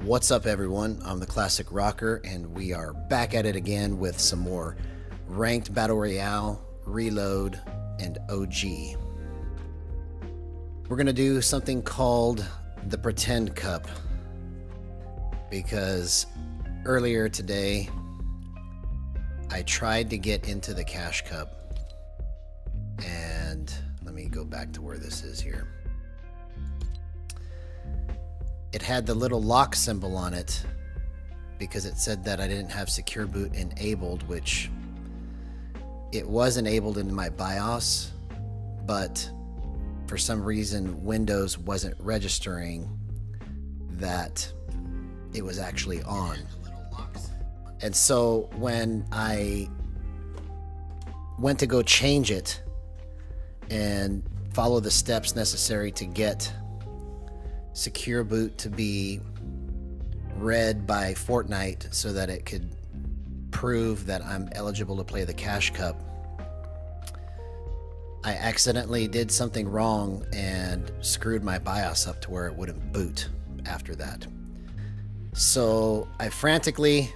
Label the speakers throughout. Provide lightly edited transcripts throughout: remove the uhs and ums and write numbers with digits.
Speaker 1: What's up, everyone? I'm the Classic Rocker, and we are back at it again with some more Ranked Battle Royale, Reload, and OG. We're going to do something called the Pretend Cup, because earlier today I tried to get into the Cash Cup, and let me go back to where this is here. It had the little lock symbol on it because it said that I didn't have Secure Boot enabled, which it was enabled in my BIOS, but for some reason Windows wasn't registering that it was actually on. And so when I went to go change it and follow the steps necessary to get Secure Boot to be read by Fortnite so that it could prove that I'm eligible to play the Cash Cup, I accidentally did something wrong and screwed my BIOS up to where it wouldn't boot after that. So I frantically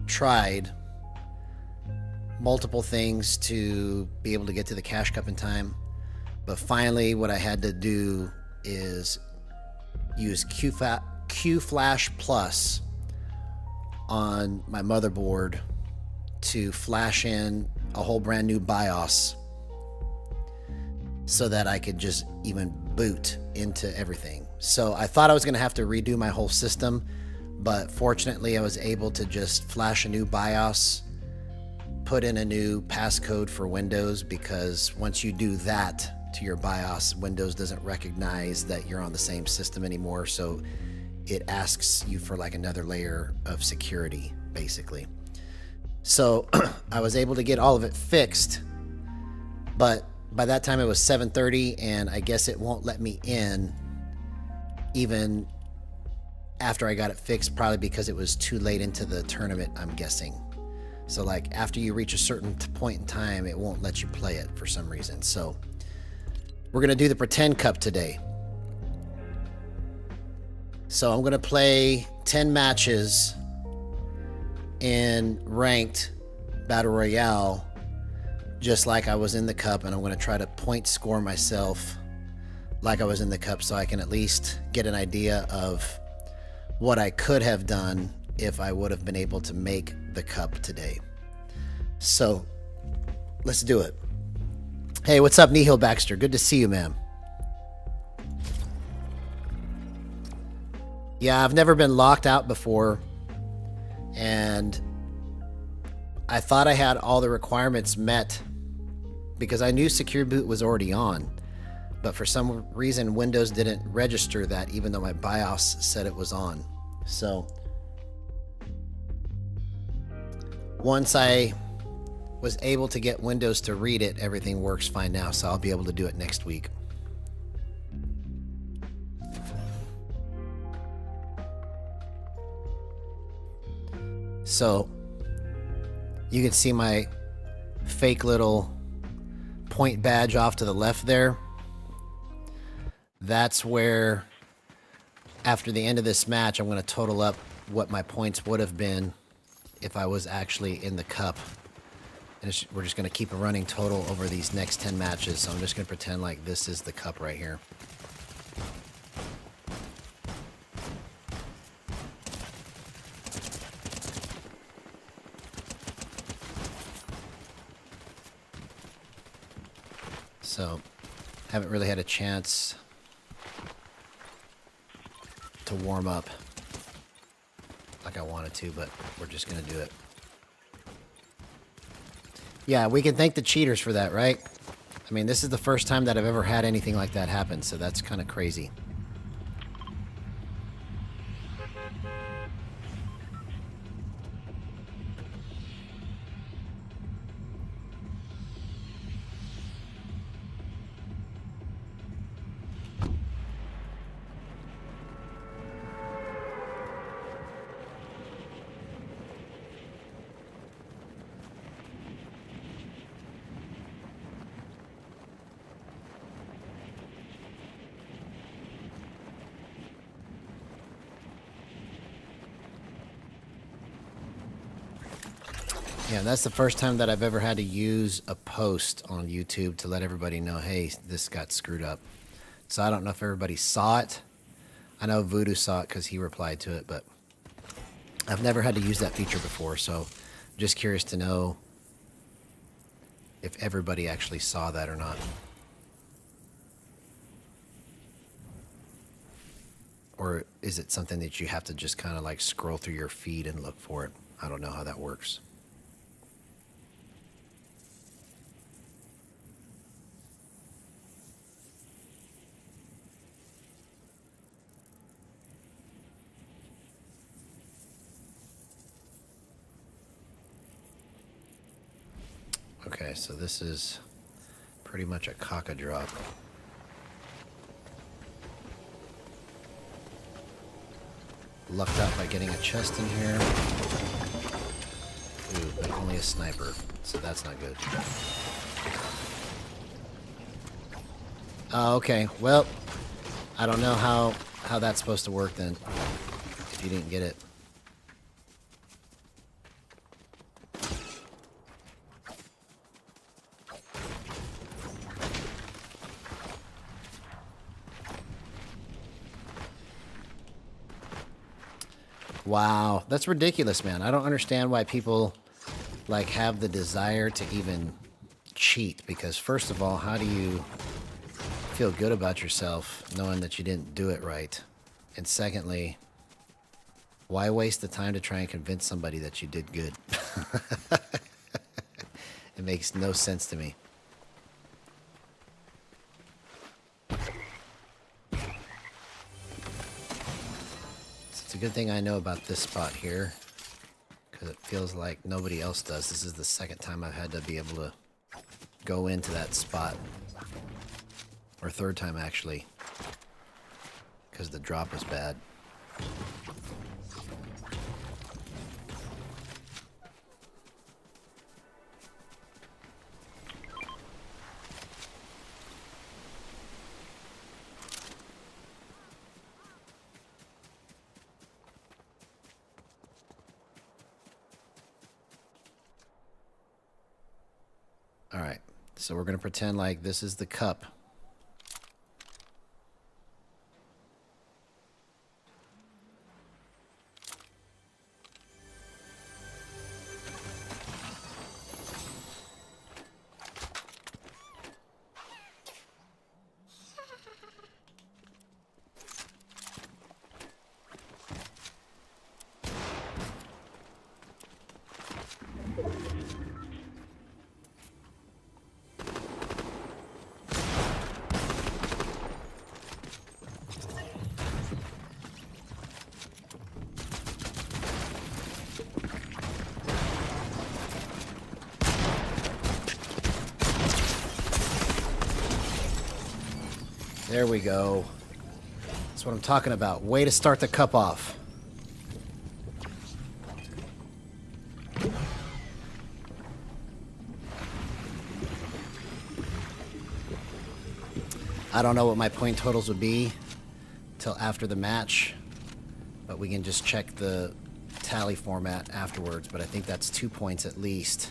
Speaker 1: tried multiple things to be able to get to the Cash Cup in time, but finally what I had to do is use Q-Flash Plus on my motherboard to flash in a whole brand new BIOS so that I could just even boot into everything. So I thought I was going to have to redo my whole system, but fortunately I was able to just flash a new BIOS, put in a new passcode for Windows, because once you do that to your BIOS, Windows doesn't recognize that you're on the same system anymore, so it asks you for like another layer of security, basically. So I was able to get all of it fixed, but by that time it was 7:30, and I guess it won't let me in even after I got it fixed, probably because it was too late into the tournament, I'm guessing. So like after you reach a certain point in time, it won't let you play it for some reason. So we're going to do the Pretend Cup today. So I'm going to play 10 matches in Ranked Battle Royale, just like I was in the Cup, and I'm going to try to point score myself like I was in the Cup so I can at least get an idea of what I could have done if I would have been able to make the Cup today. So let's do it. Hey, what's up, Nihil Baxter? Good to see you, man. Yeah, I've never been locked out before, and I thought I had all the requirements met because I knew Secure Boot was already on, but for some reason Windows didn't register that even though my BIOS said it was on. So once I was able to get Windows to read it, everything works fine now, so I'll be able to do it next week. So you can see my fake little point badge off to the left there. That's where, after the end of this match, I'm going to total up what my points would have been if I was actually in the Cup. And we're just going to keep a running total over these next 10 matches. So I'm just going to pretend like this is the Cup right here. So haven't really had a chance to warm up like I wanted to, but we're just going to do it. Yeah, we can thank the cheaters for that, right? I mean, this is the first time that I've ever had anything like that happen, so that's kind of crazy. Yeah, that's the first time that I've ever had to use a post on YouTube to let everybody know, hey, this got screwed up. So I don't know if everybody saw it. I know Voodoo saw it because he replied to it, but I've never had to use that feature before, so I'm just curious to know if everybody actually saw that or not. Or is it something that you have to just kind of like scroll through your feed and look for it? I don't know how that works. Okay, so this is pretty much a cock-a-drop. Lucked out by getting a chest in here. Ooh, but only a sniper, so that's not good. Oh, okay. Well, I don't know how that's supposed to work then, if you didn't get it. Wow, that's ridiculous, man. I don't understand why people like have the desire to even cheat, because first of all, how do you feel good about yourself knowing that you didn't do it right? And secondly, why waste the time to try and convince somebody that you did good? It makes no sense to me. It's a good thing I know about this spot here, because it feels like nobody else does. This is the second time I've had to be able to go into that spot. Or third time, actually, because the drop was bad. Alright, so we're going to pretend like this is the cup. There we go. That's what I'm talking about. Way to start the cup off. I don't know what my point totals would be till after the match, but we can just check the tally format afterwards, but I think that's 2 points at least.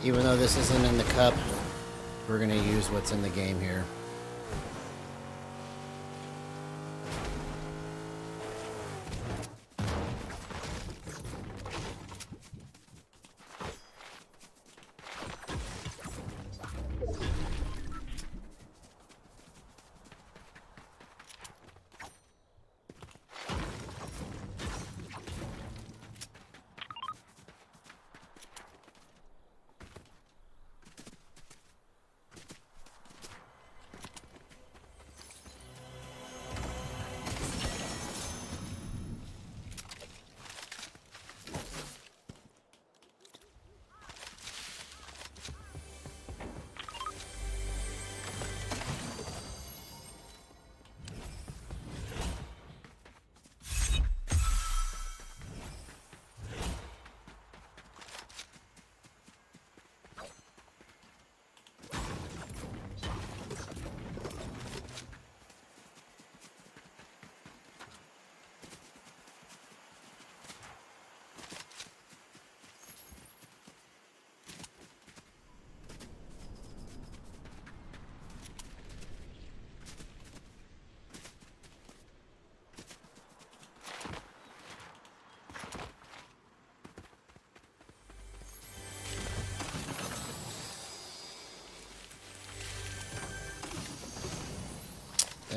Speaker 1: Even though this isn't in the cup, we're going to use what's in the game here.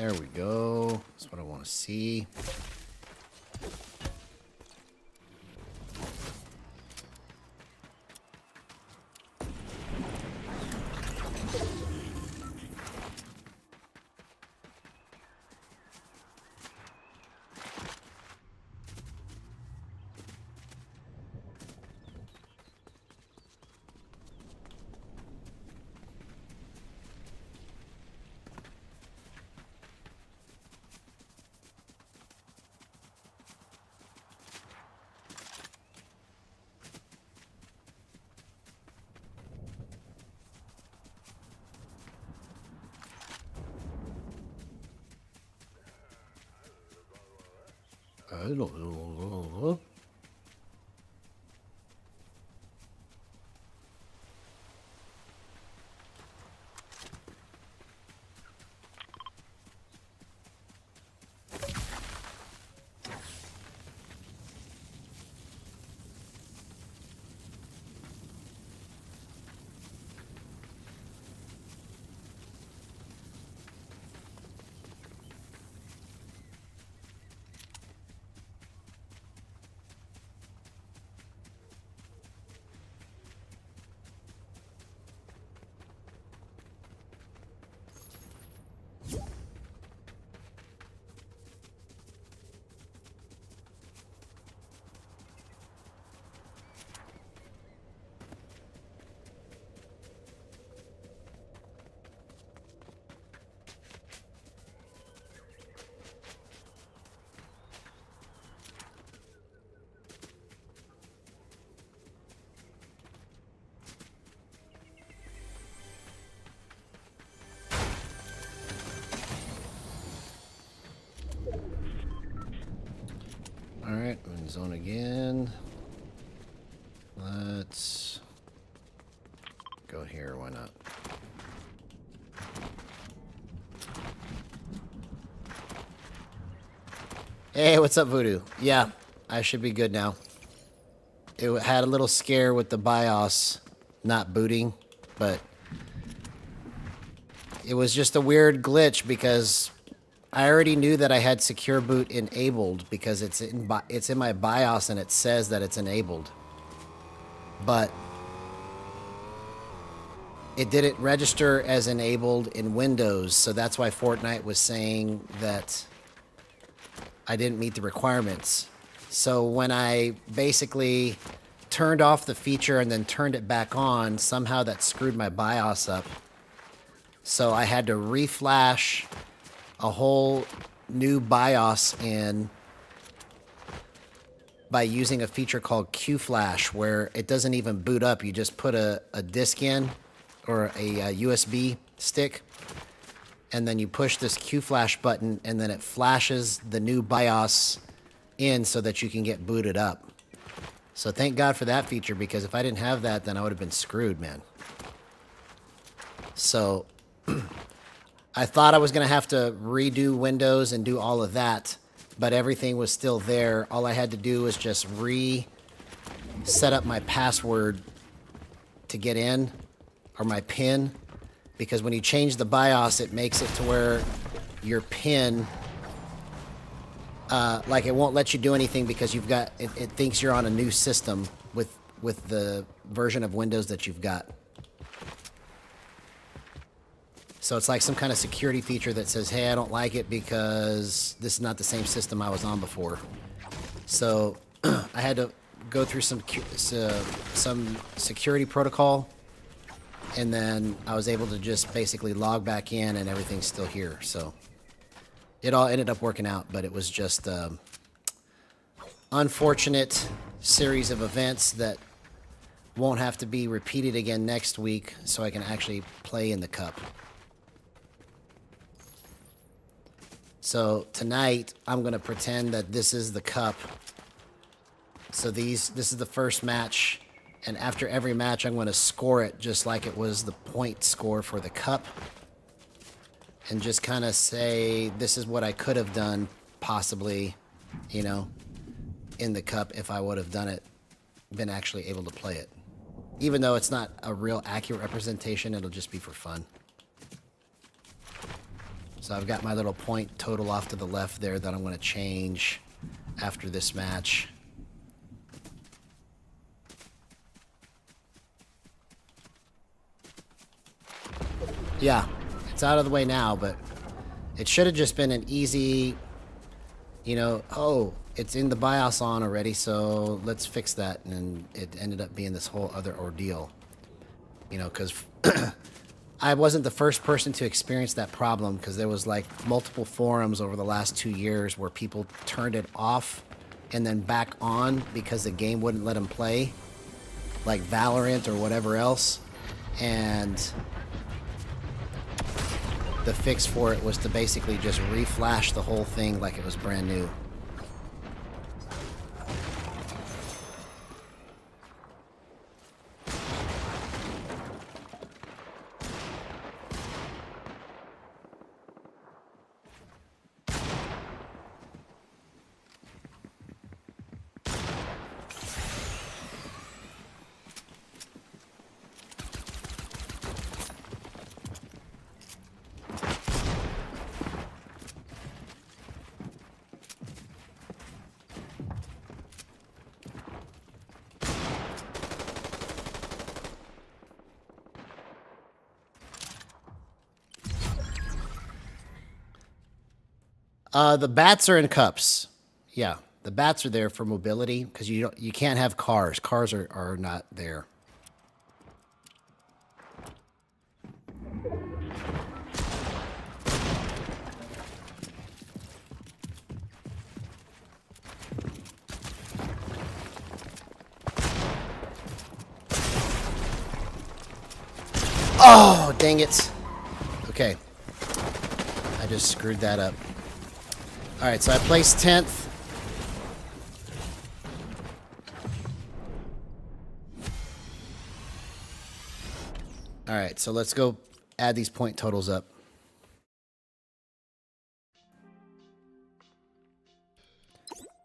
Speaker 1: There we go. That's what I want to see. I don't know. Alright, I'm in zone again. Let's go here, why not? Hey, what's up, Voodoo? Yeah, I should be good now. It had a little scare with the BIOS not booting, but it was just a weird glitch because I already knew that I had Secure Boot enabled because it's in my BIOS and it says that it's enabled. But it didn't register as enabled in Windows, so that's why Fortnite was saying that I didn't meet the requirements. So when I basically turned off the feature and then turned it back on, somehow that screwed my BIOS up. So I had to reflash a whole new BIOS in by using a feature called QFlash, where it doesn't even boot up. You just put a disk in or a USB stick, and then you push this QFlash button, and then it flashes the new BIOS in so that you can get booted up. So thank God for that feature, because if I didn't have that, then I would have been screwed, man. So I thought I was going to have to redo Windows and do all of that, but everything was still there. All I had to do was just set up my password to get in, or my PIN, because when you change the BIOS, it makes it to where your PIN, like it won't let you do anything because you've got, it thinks you're on a new system with the version of Windows that you've got. So it's like some kind of security feature that says, hey, I don't like it because this is not the same system I was on before. So I had to go through some security protocol, and then I was able to just basically log back in and everything's still here. So it all ended up working out, but it was just unfortunate series of events that won't have to be repeated again next week, so I can actually play in the cup. So tonight, I'm going to pretend that this is the cup. So this is the first match, and after every match, I'm going to score it just like it was the point score for the cup, and just kind of say, this is what I could have done, possibly, you know, in the cup if I would have done it, been actually able to play it. Even though it's not a real accurate representation, it'll just be for fun. So So I've got my little point total off to the left there that I'm going to change after this match. Yeah, it's out of the way now, but it should have just been an easy, you know, oh, it's in the BIOS on already, so let's fix that. And it ended up being this whole other ordeal, you know, because I wasn't the first person to experience that problem, because there was like multiple forums over the last 2 years where people turned it off and then back on because the game wouldn't let them play, like Valorant or whatever else. And the fix for it was to basically just reflash the whole thing like it was brand new. The bats are in cups. Yeah, the bats are there for mobility because you can't have cars. Cars are not there. Oh, dang it. Okay. I just screwed that up. Alright, so I placed 10th. Alright, so let's go add these point totals up.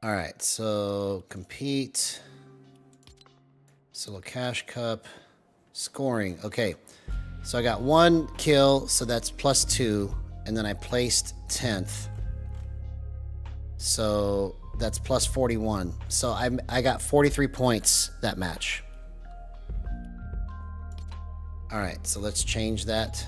Speaker 1: Alright, so compete. Solo cash cup. Scoring. Okay. So I got 1 kill, so that's +2. And then I placed 10th. So that's +41. So I got 43 points that match. All right, so let's change that.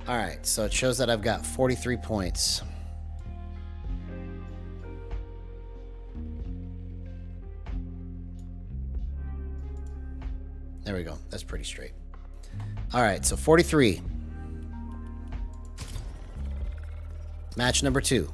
Speaker 1: All right, so it shows that I've got 43 points. There we go. That's pretty straight. All right, so 43. Match number 2.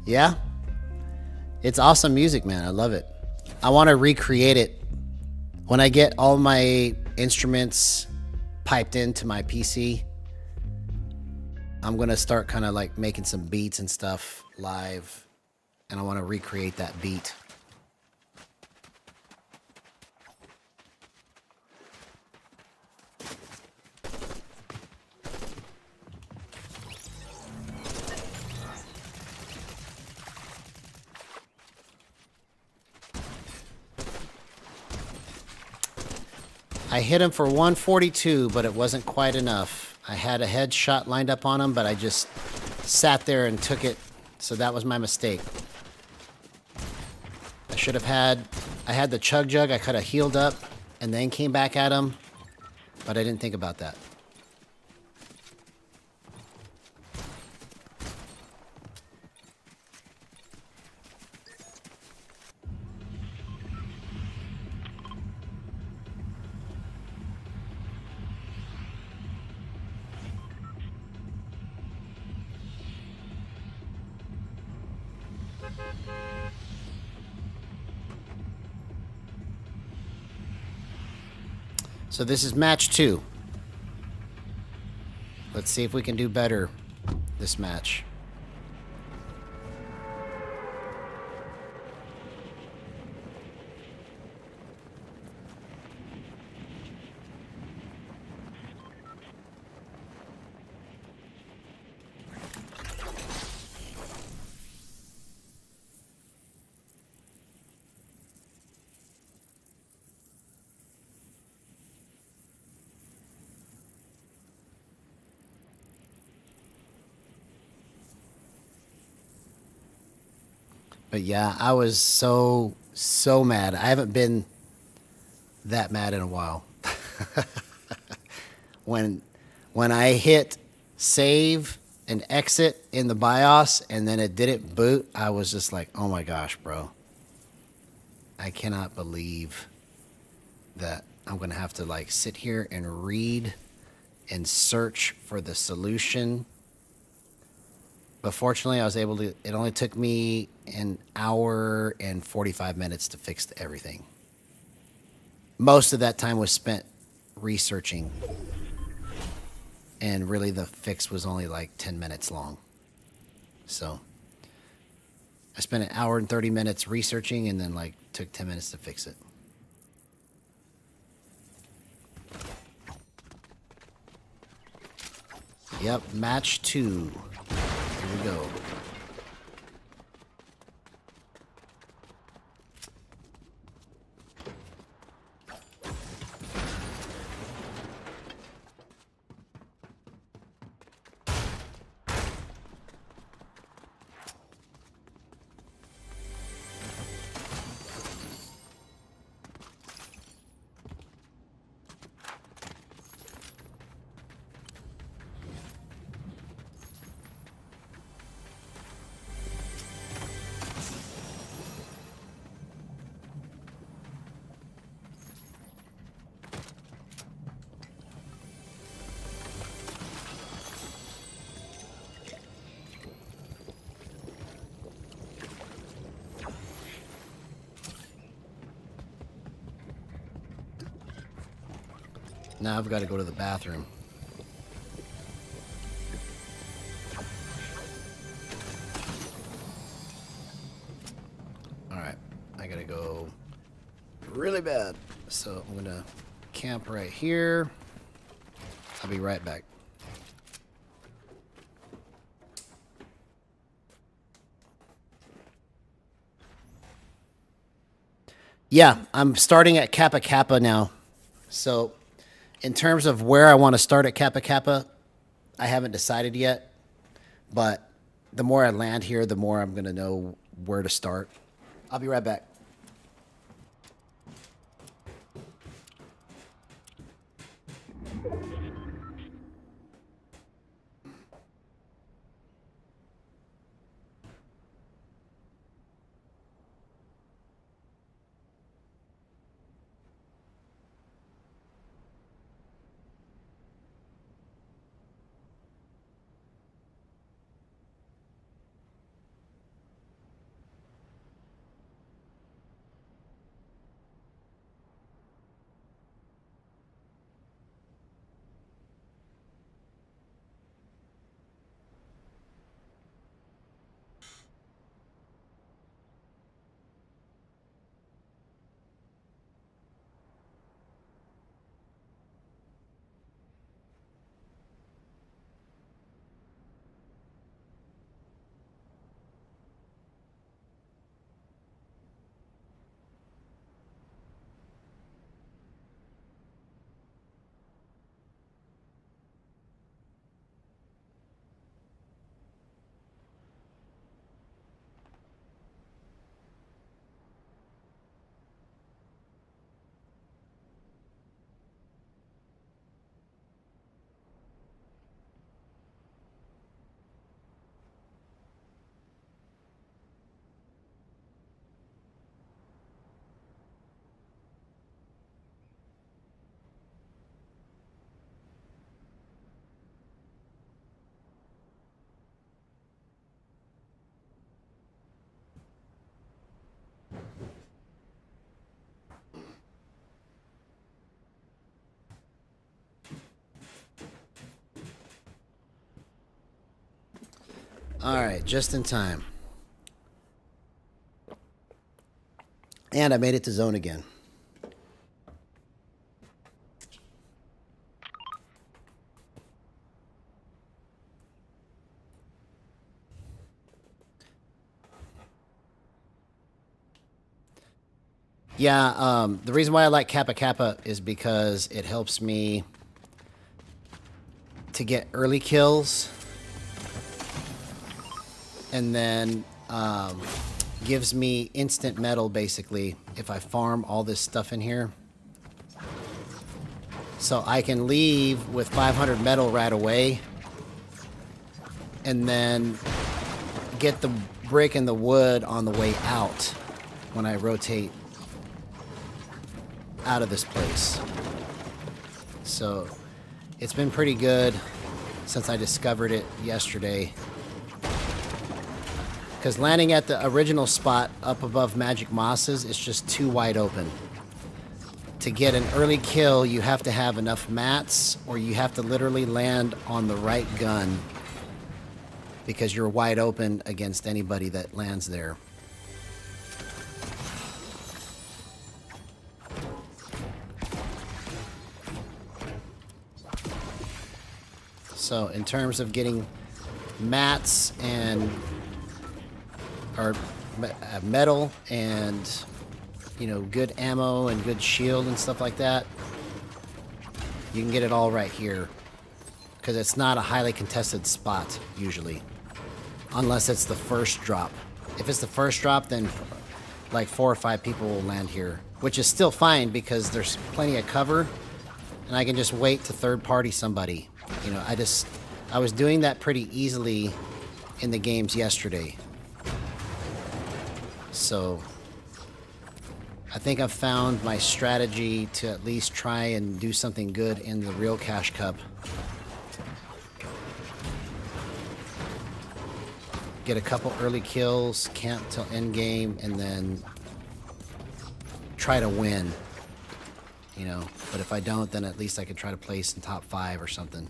Speaker 1: Yeah, it's awesome music, man. I love it. I want to recreate it when I get all my instruments piped into my PC. I'm gonna start kind of like making some beats and stuff live, and I want to recreate that beat. I hit him for 142, but it wasn't quite enough. I had a headshot lined up on him, but I just sat there and took it, so that was my mistake. I should have I had the chug jug, I could have healed up and then came back at him, but I didn't think about that. So this is match 2. Let's see if we can do better this match. But yeah, I was so mad. I haven't been that mad in a while. when I hit save and exit in the BIOS and then it didn't boot, I was just like, "Oh my gosh, bro. I cannot believe that I'm going to have to like sit here and read and search for the solution." But fortunately, I was able to. It only took me an hour and 45 minutes to fix everything. Most of that time was spent researching, and really the fix was only like 10 minutes long. So I spent an hour and 30 minutes researching, and then like took 10 minutes to fix it. Yep, match 2. Here we go. Now I've got to go to the bathroom. Alright, I gotta go really bad. So I'm gonna camp right here. I'll be right back. Yeah, I'm starting at Kappa Kappa now. So in terms of where I want to start at Kappa Kappa, I haven't decided yet. But the more I land here, the more I'm going to know where to start. I'll be right back. Alright, just in time. And I made it to zone again. Yeah, the reason why I like Kappa Kappa is because it helps me to get early kills. And then gives me instant metal, basically, if I farm all this stuff in here. So I can leave with 500 metal right away. And then get the brick and the wood on the way out when I rotate out of this place. So it's been pretty good since I discovered it yesterday. Because landing at the original spot up above Magic Mosses is just too wide open. To get an early kill, you have to have enough mats, or you have to literally land on the right gun, because you're wide open against anybody that lands there. So in terms of getting mats and or metal and, you know, good ammo and good shield and stuff like that, you can get it all right here, because it's not a highly contested spot usually, unless it's the first drop. If it's the first drop, then like 4 or 5 people will land here, which is still fine because there's plenty of cover, and I can just wait to third party somebody. You know, I was doing that pretty easily in the games yesterday. So I think I've found my strategy to at least try and do something good in the real Cash Cup. Get a couple early kills, camp till end game, and then try to win. You know, but if I don't, then at least I can try to place in top 5 or something.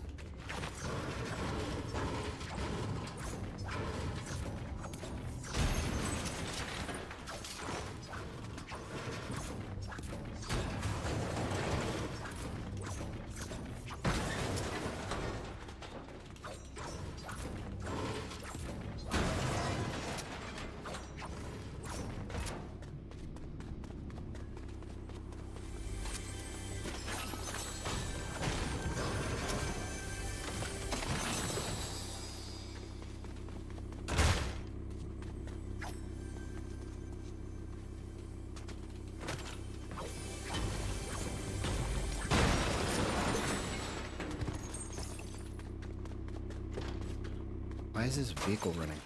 Speaker 1: Why is this vehicle running?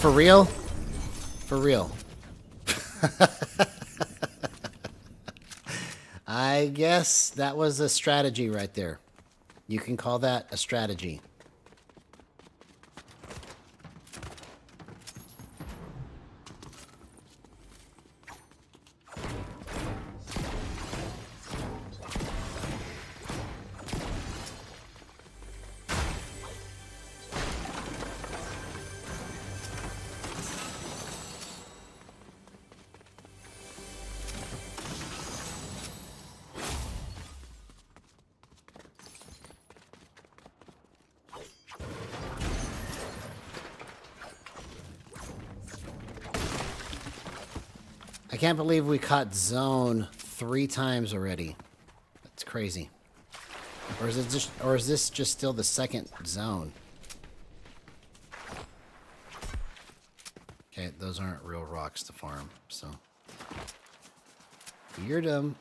Speaker 1: For real? For real. I guess that was a strategy right there. You can call that a strategy. I can't believe we caught zone 3 times already. That's crazy. Or is this just still the second zone? Okay, those aren't real rocks to farm, so you're dumb.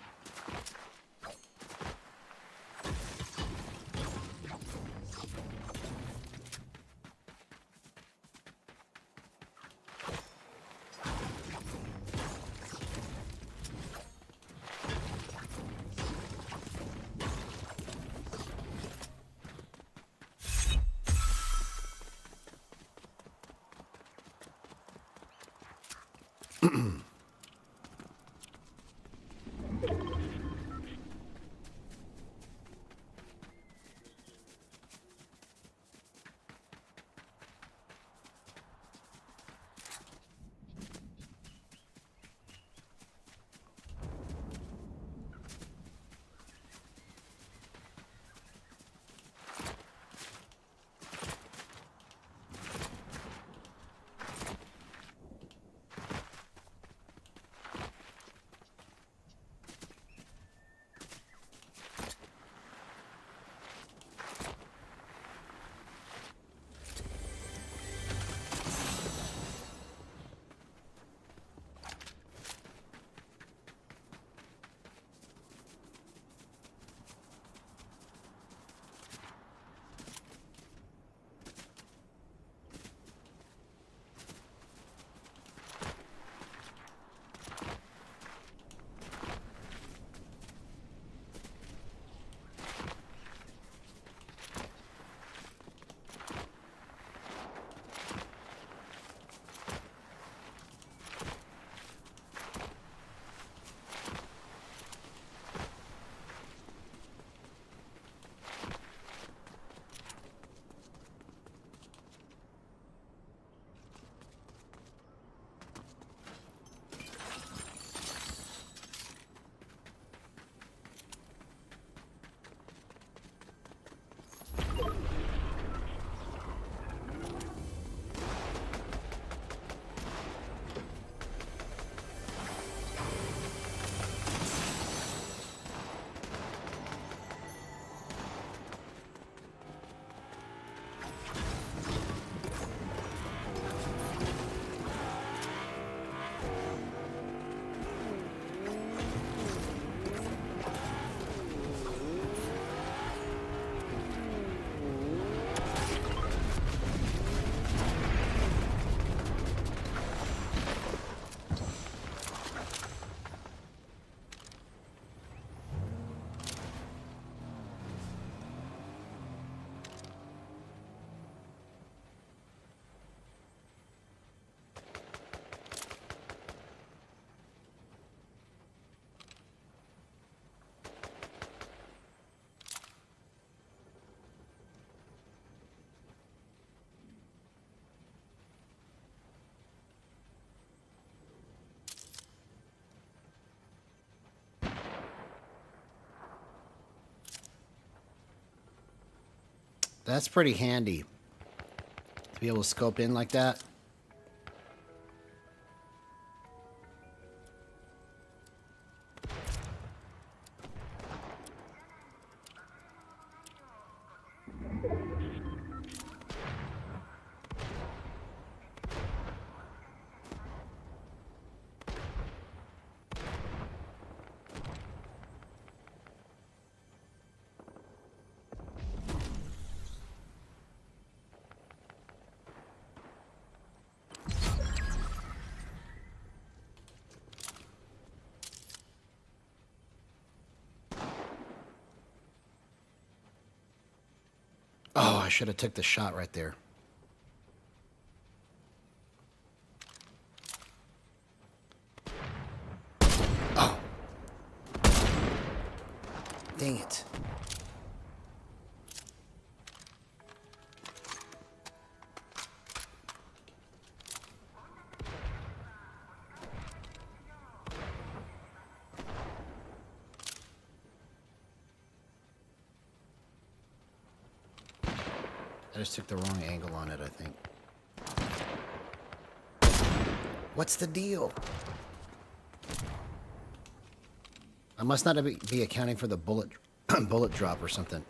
Speaker 1: That's pretty handy to be able to scope in like that. Oh, I should have took the shot right there. Oh. Dang it. I just took the wrong angle on it, I think. What's the deal? I must not be accounting for the bullet bullet drop or something.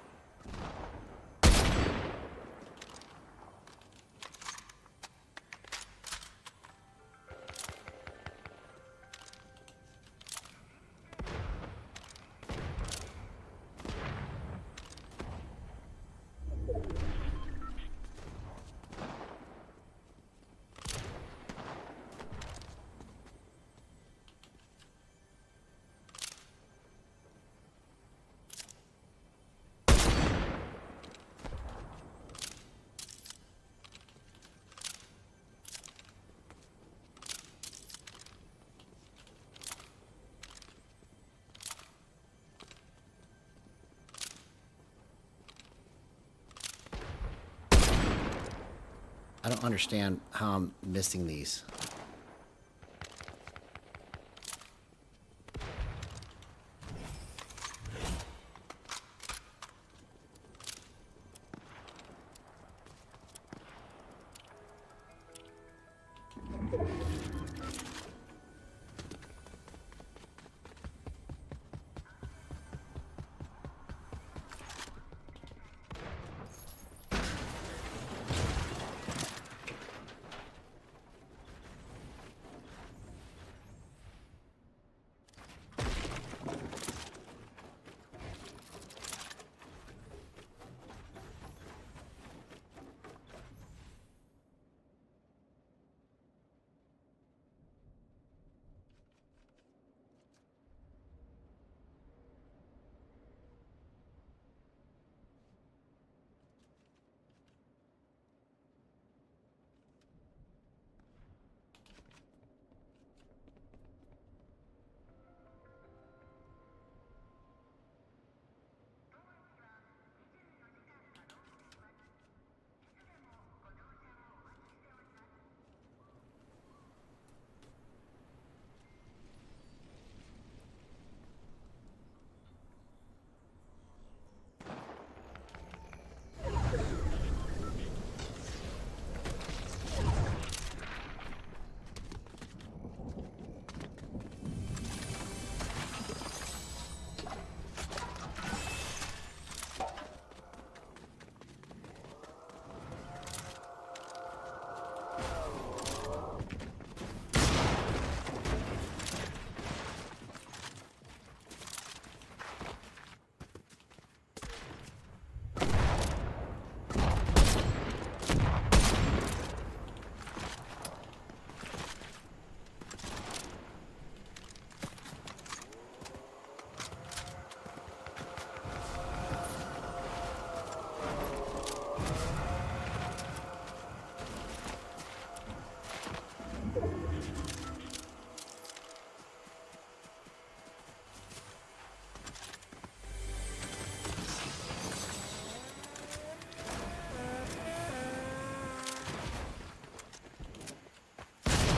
Speaker 1: I don't understand how I'm missing these.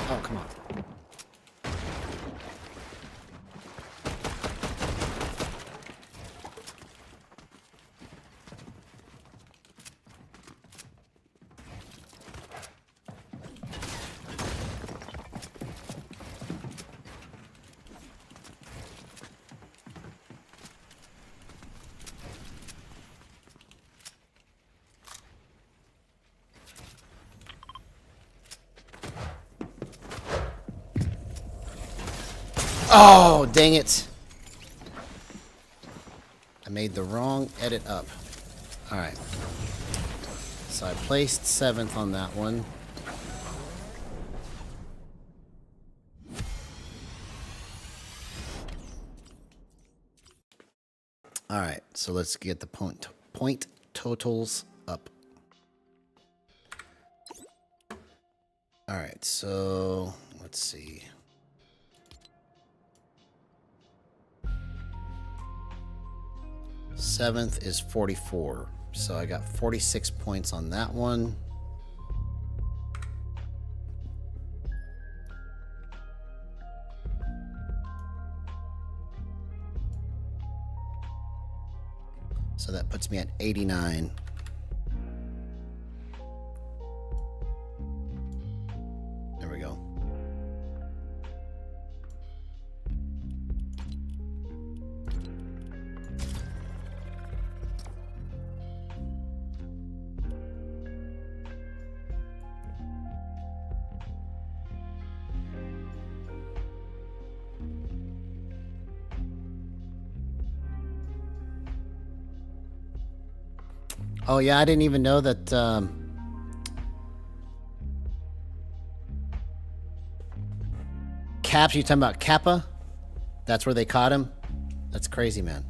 Speaker 1: Oh, come on. Oh, dang it. I made the wrong edit up. Alright. So I placed 7th on that one. Alright, so let's get the point totals up. Alright, so let's see. Seventh is 44. So I got 46 points on that one. So that puts me at 89. There we go. Oh yeah, I didn't even know that Caps, you talking about Kappa? That's where they caught him? That's crazy, man.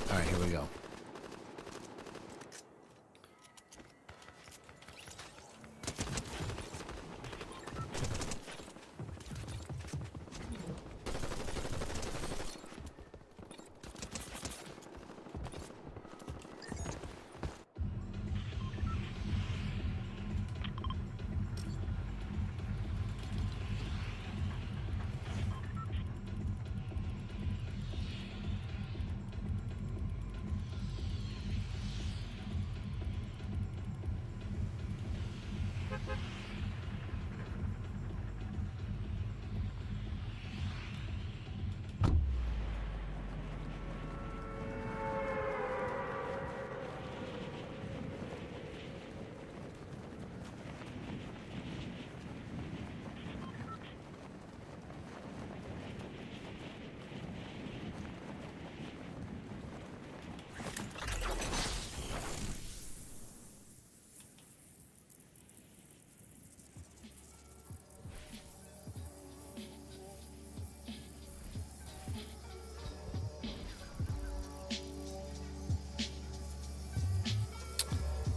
Speaker 1: All right, here we go.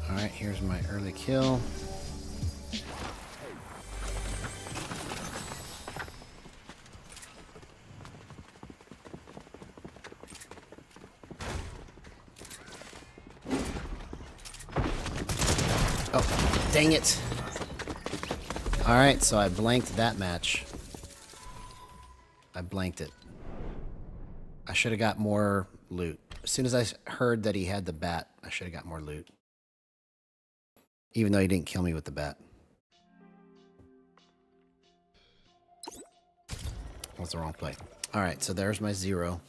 Speaker 1: All right, here's my early kill. Oh, dang it. All right, so I blanked that match. I blanked it. I should have got more loot. As soon as I heard that he had the bat, I should have got more loot. Even though he didn't kill me with the bat. That's the wrong play. All right, so there's my 0.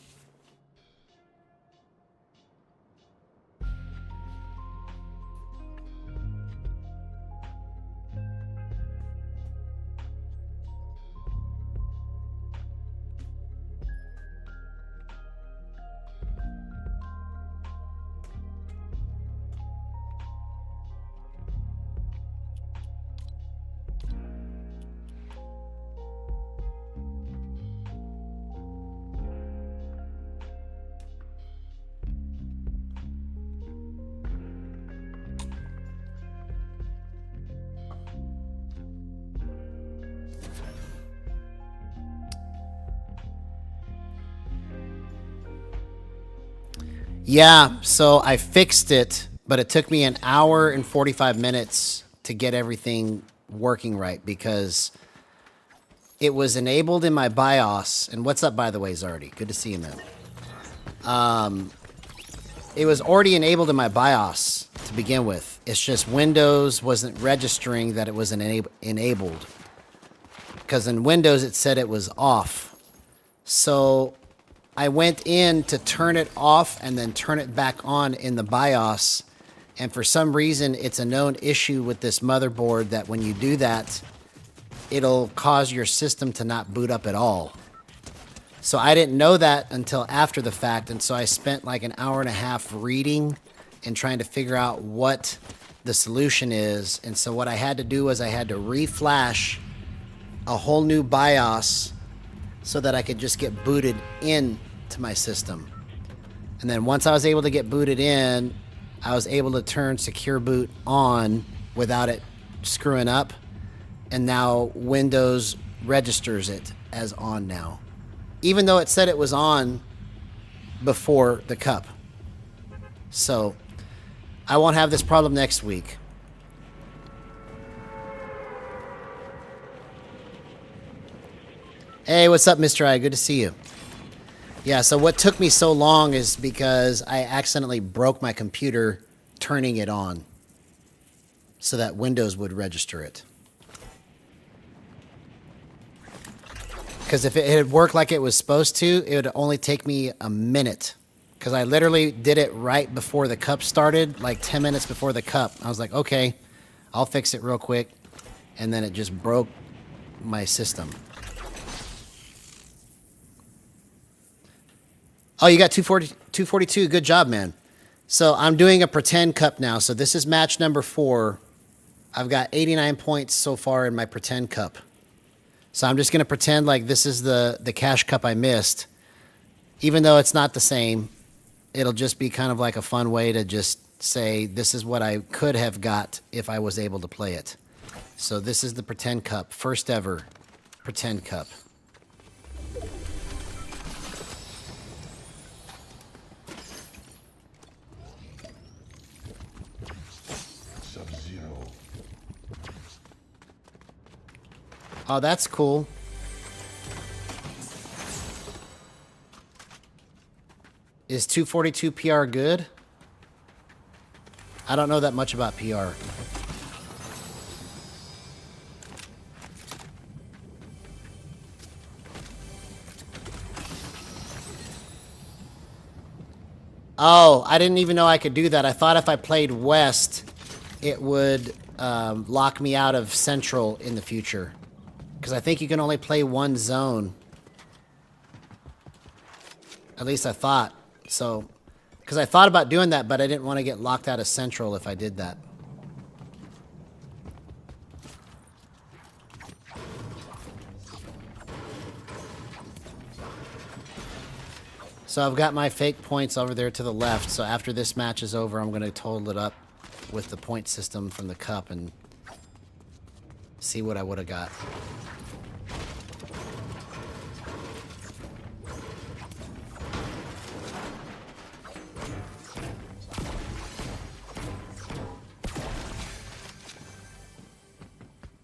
Speaker 1: Yeah, so I fixed it, But it took me an hour and 45 minutes to get everything working right because it was enabled in my BIOS. And what's up, by the way, Zardy? Good to see you, man. It was already enabled in my BIOS to begin with. It's just Windows wasn't registering that it was enabled. Because in Windows, it said it was off. So I went in to turn it off and then turn it back on in the BIOS. And for some reason, it's a known issue with this motherboard that when you do that, it'll cause your system to not boot up at all. So I didn't know that until after the fact, and so I spent like an hour and a half reading and trying to figure out what the solution is. And so what I had to do was I had to reflash a whole new BIOS so that I could just get booted into my system. And then once I was able to get booted in, I was able to turn Secure Boot on without it screwing up. And now Windows registers it as on now, even though it said it was on before the cup. So I won't have this problem next week. Hey, what's up, Mr. I? Good to see you. Yeah, so what took me so long is because I accidentally broke my computer turning it on so that Windows would register it. Because if it had worked like it was supposed to, it would only take me a minute. Because I literally did it right before the cup started, like 10 minutes before the cup. I was like, okay, I'll fix it real quick. And then it just broke my system. Oh, you got 242. Good job, man. So I'm doing a pretend cup now. So this is match number 4. I've got 89 points so far in my pretend cup. So I'm just going to pretend like this is the cash cup I missed. Even though it's not the same, it'll just be kind of like a fun way to just say this is what I could have got if I was able to play it. So this is the pretend cup. First ever pretend cup. Oh, that's cool. Is 242 PR good? I don't know that much about PR. Oh, I didn't even know I could do that. I thought if I played West, it would lock me out of Central in the future. Because I think you can only play one zone. At least I thought. So, because I thought about doing that, but I didn't want to get locked out of Central if I did that. So I've got my fake points over there to the left. So after this match is over, I'm going to total it up with the point system from the cup and see what I would have got.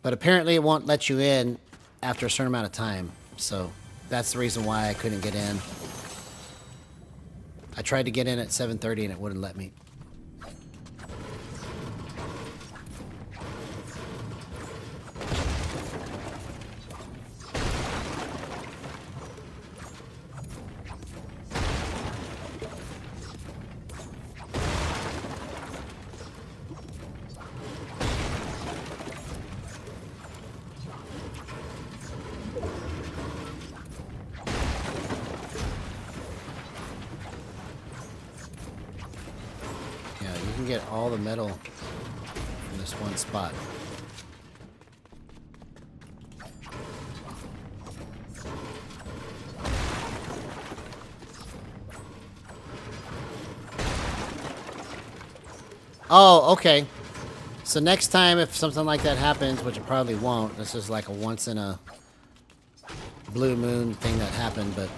Speaker 1: But apparently it won't let you in after a certain amount of time. So that's the reason why I couldn't get in. I tried to get in at 7:30 and it wouldn't let me. Get all the metal from this one spot. Oh, okay. So next time if something like that happens, which it probably won't, this is like a once in a blue moon thing that happened, but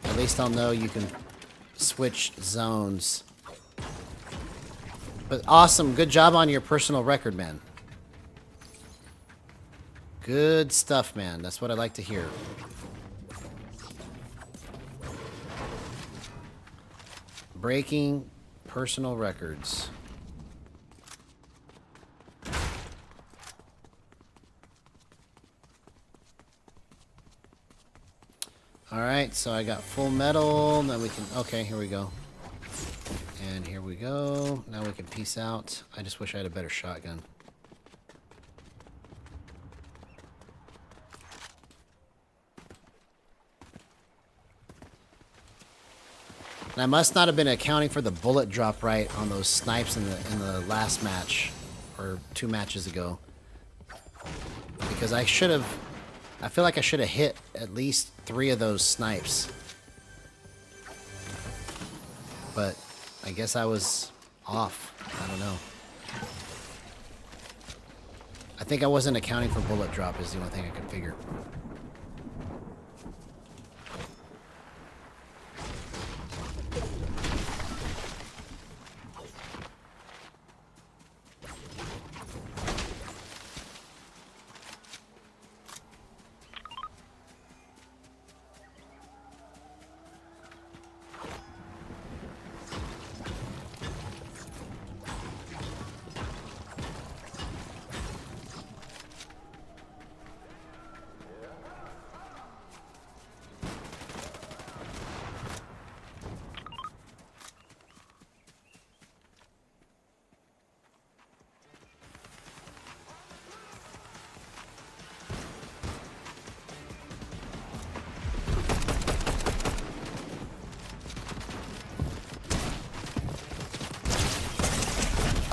Speaker 1: at least I'll know you can switch zones. But awesome. Good job on your personal record, man. Good stuff, man. That's what I like to hear. Breaking personal records. Alright, so I got full metal. Then we can... Okay, here we go. And here we go. Now we can peace out. I just wish I had a better shotgun. And I must not have been accounting for the bullet drop right on those snipes in the last match. Or 2 matches ago. Because I should have... I feel like I should have hit at least 3 of those snipes. But I guess I was off. I don't know. I think I wasn't accounting for bullet drop is the only thing I could figure.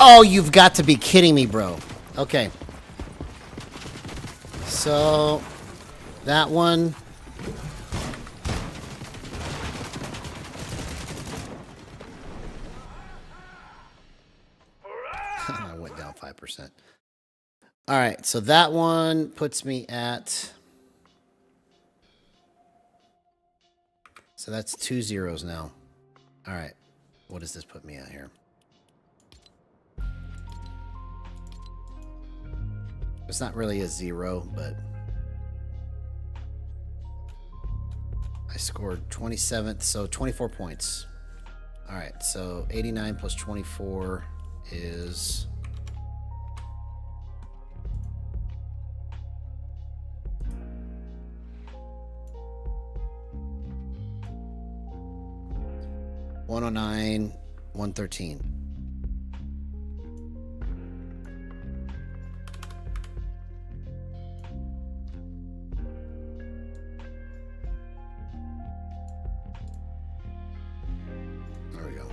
Speaker 1: Oh, you've got to be kidding me, bro. Okay. So, that one. I went down 5%. All right, so that one puts me at... So that's 2 zeros now. All right, what does this put me at here? It's not really a 0, but I scored 27th, so 24 points. All right, so 89 plus 24 is... $109, $113. There we go.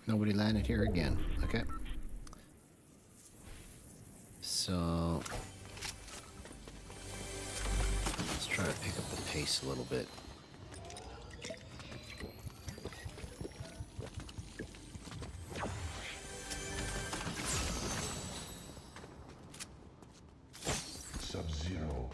Speaker 1: Nobody landed here again. Okay. So let's try to pick up the pace a little bit.
Speaker 2: Sub-Zero.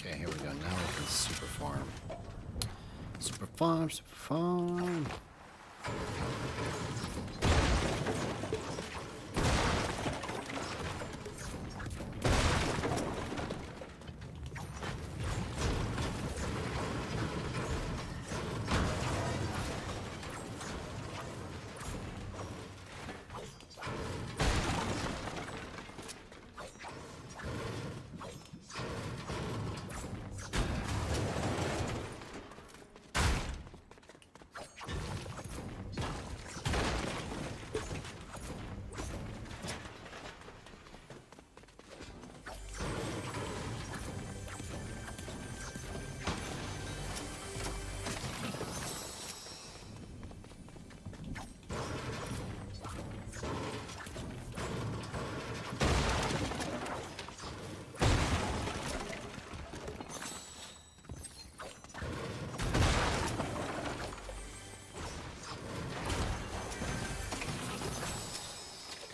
Speaker 1: Okay, here we go. Now we can super farm. Super farm, super farm.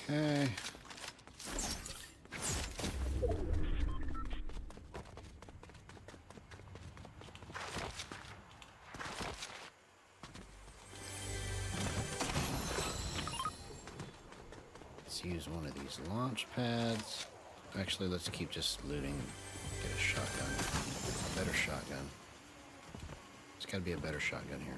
Speaker 1: Okay. Let's use one of these launch pads. Actually, let's keep just looting. Get a shotgun. A better shotgun. It's got to be a better shotgun here.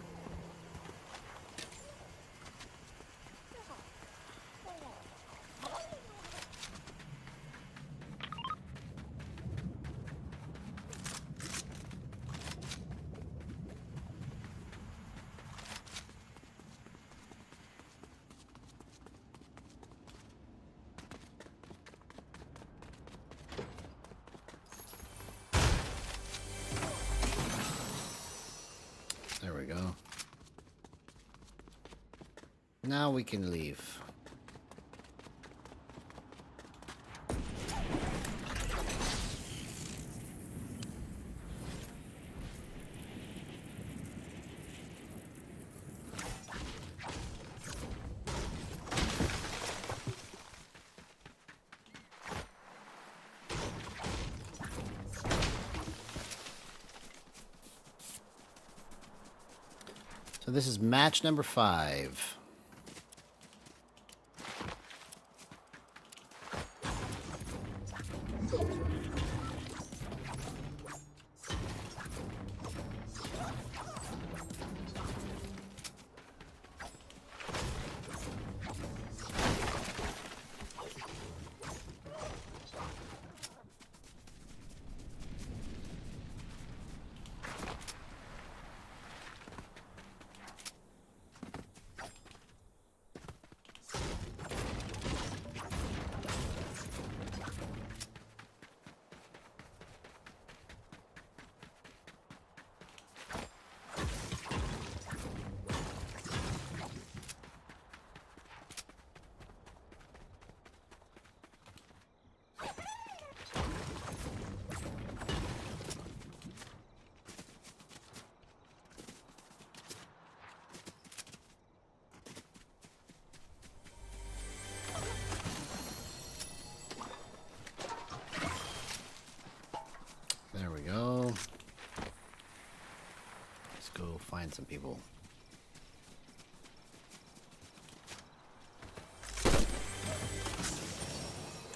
Speaker 1: There we go. Now we can leave. So this is match number 5. There we go. Let's go find some people.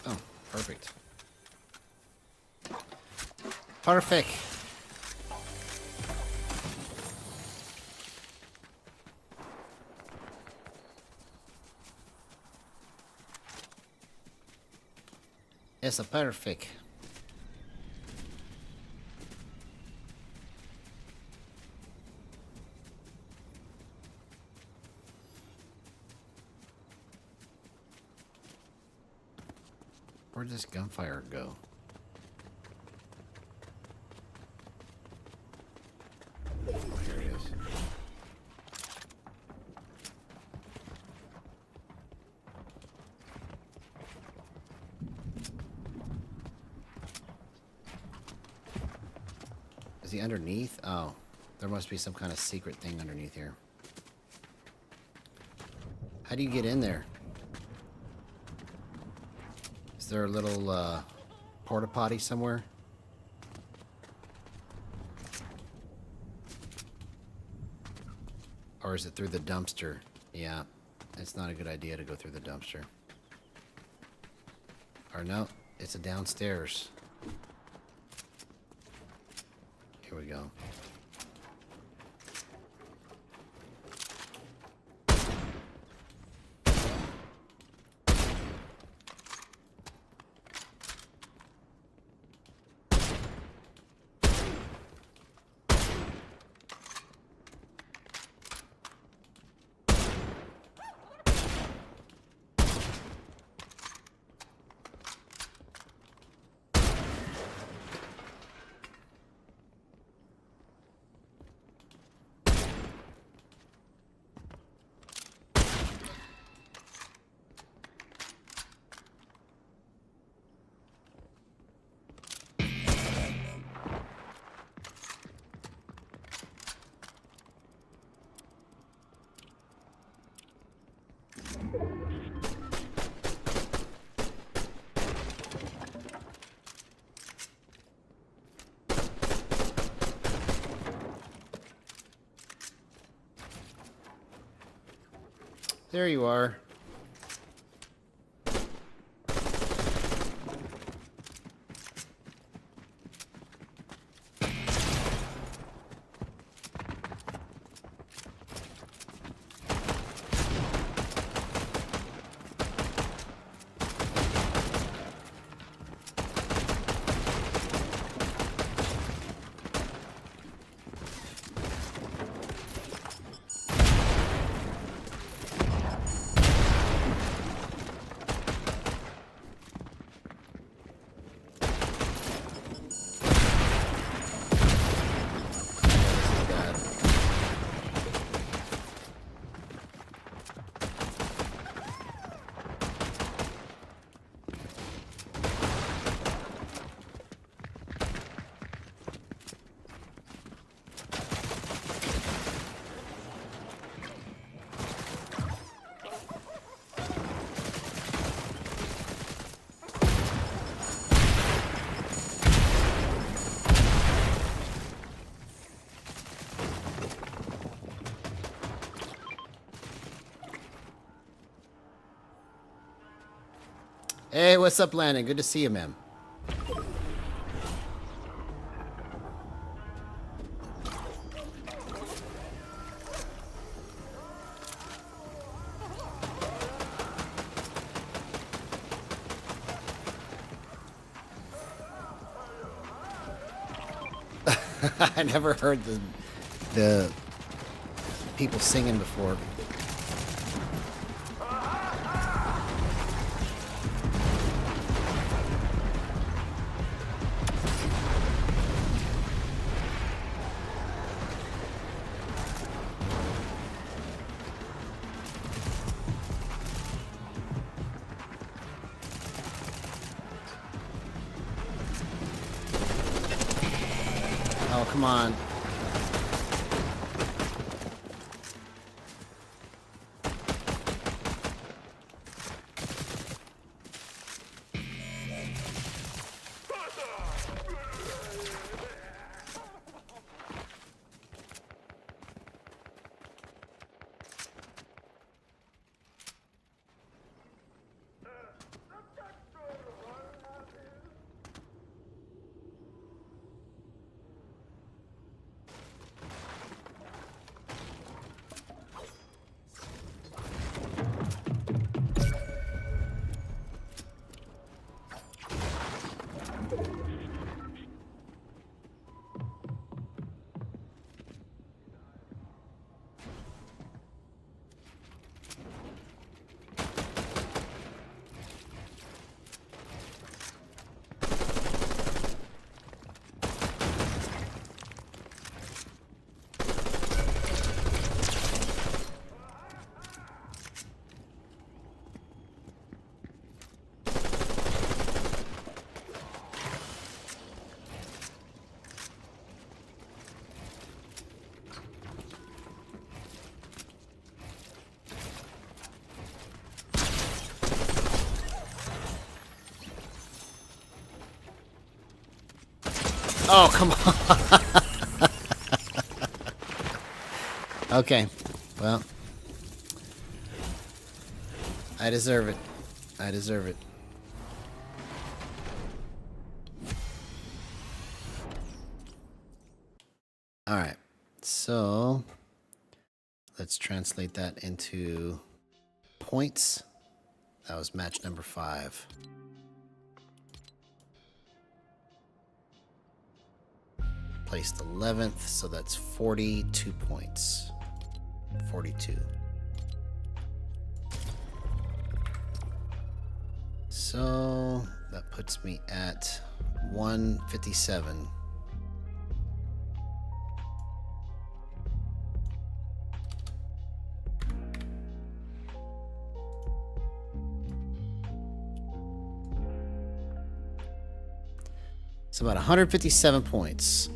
Speaker 1: Oh, perfect. Perfect. It's a perfect. Where'd this gunfire go? Oh, here it is. Is he underneath? Oh, there must be some kind of secret thing underneath here. How do you get in there? Is there a little porta potty somewhere? Or is it through the dumpster? Yeah, it's not a good idea to go through the dumpster. Or no, it's a downstairs. Here we go. There you are. Hey, what's up, Landon? Good to see you, man. I never heard the people singing before. Oh, come on. Oh, come on. Okay. Well, I deserve it. I deserve it. All right. So, let's translate that into points. That was match number 5. Placed 11th, so that's 42 points. 42. So that puts me at 157. So about 157 points.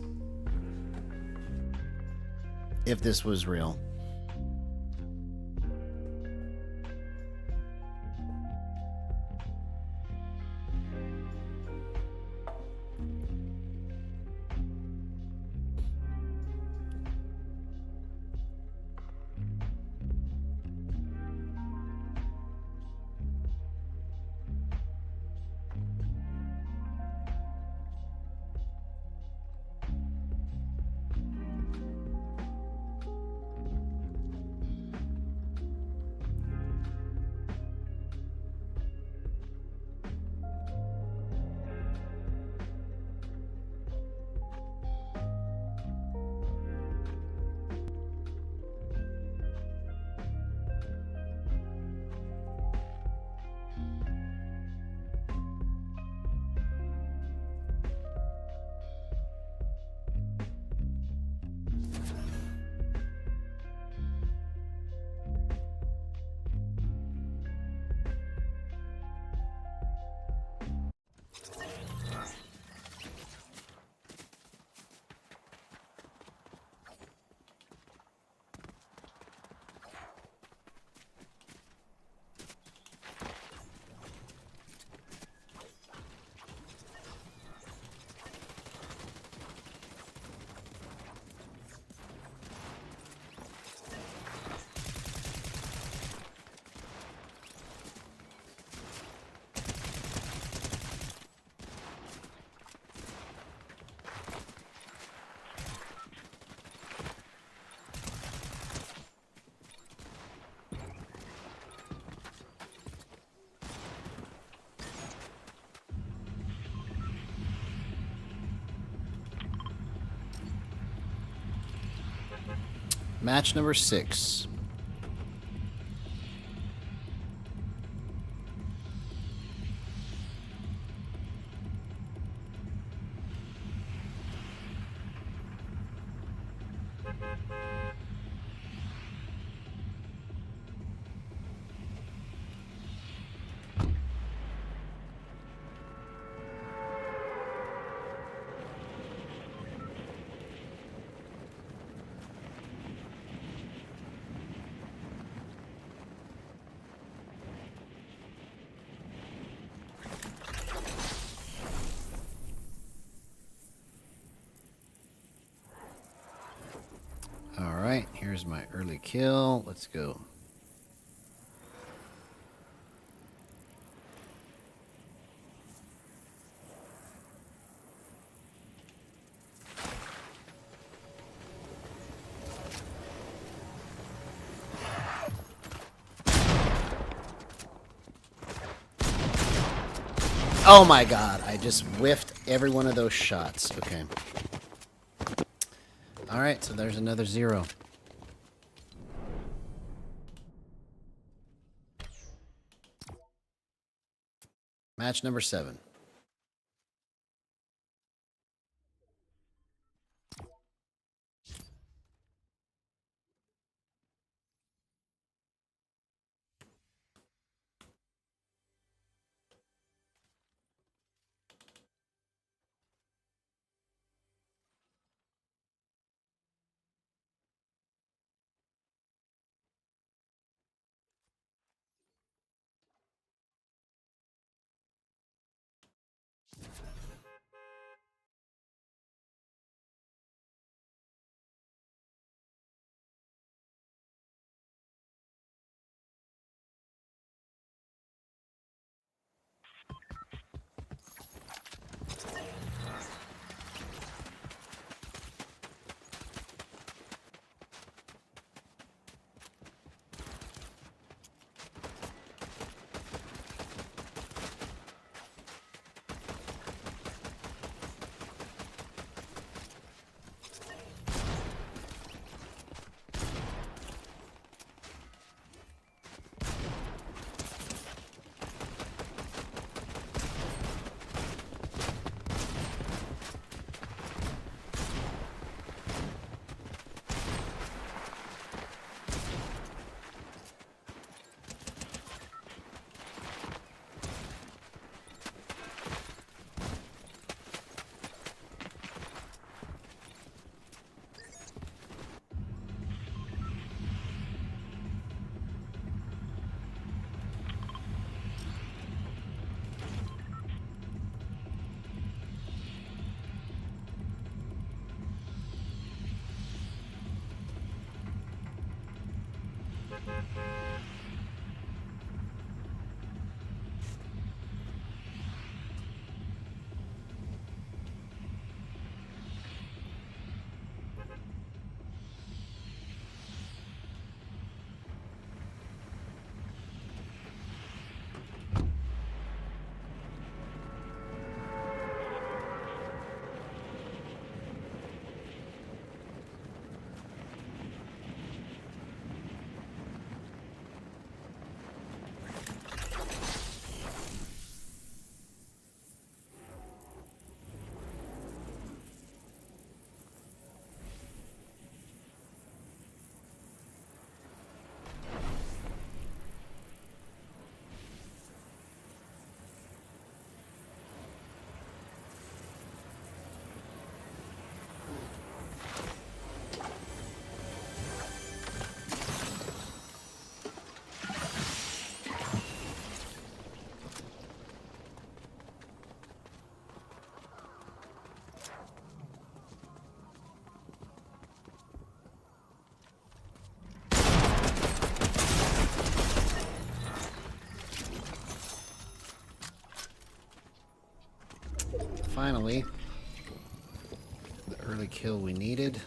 Speaker 1: If this was real. Match number 6. Alright, here's my early kill. Let's go. Oh my god, I just whiffed every one of those shots. Okay. Alright, so there's another 0. Match number 7. Finally, the early kill we needed.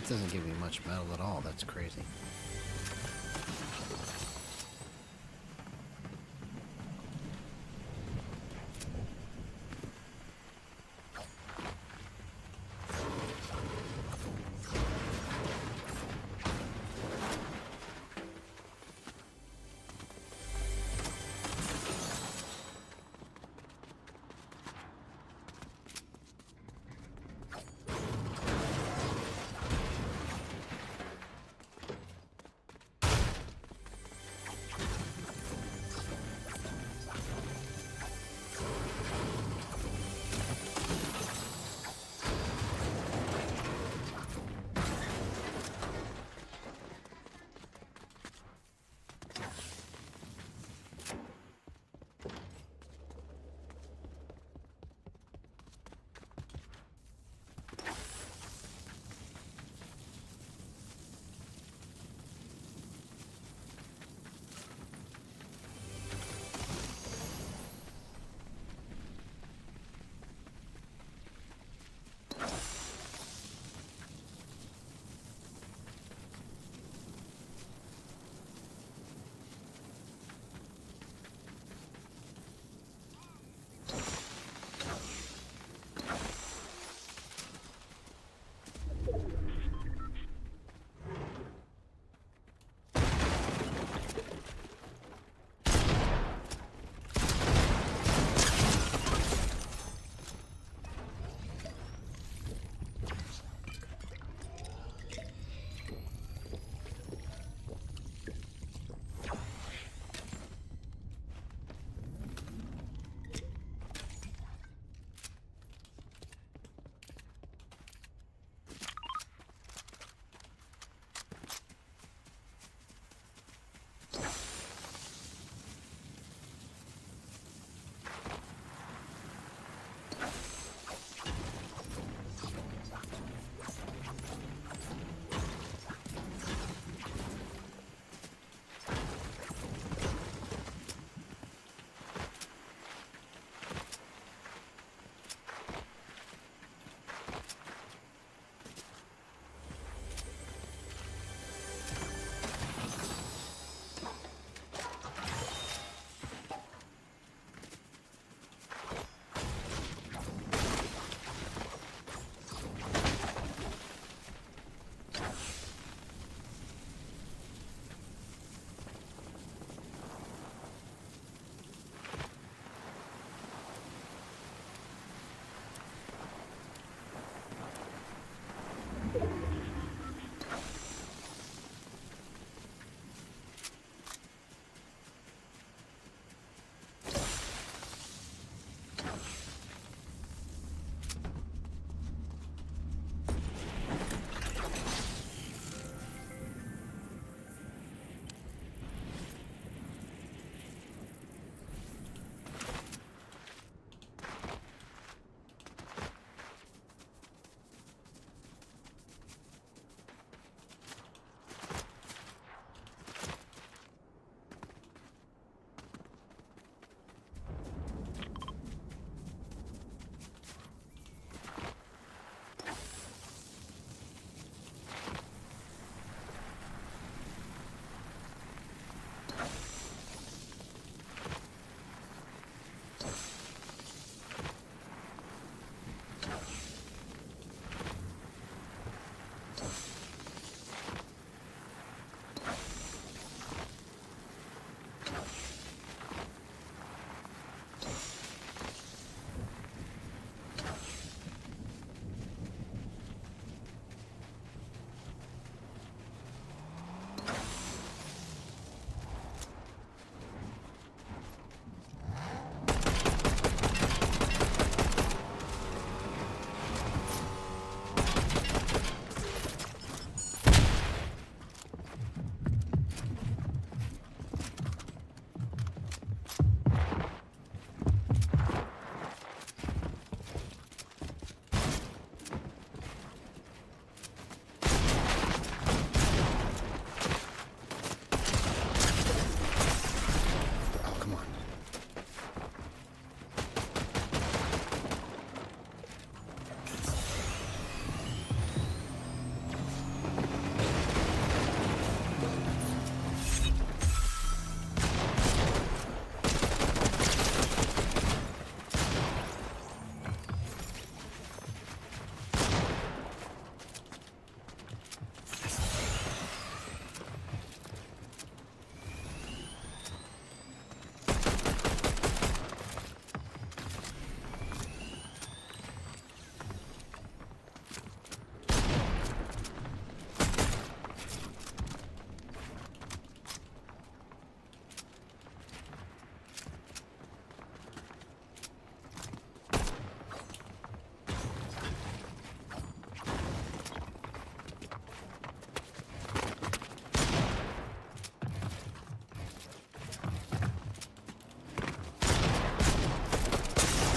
Speaker 1: that doesn't give me much metal at all. That's crazy.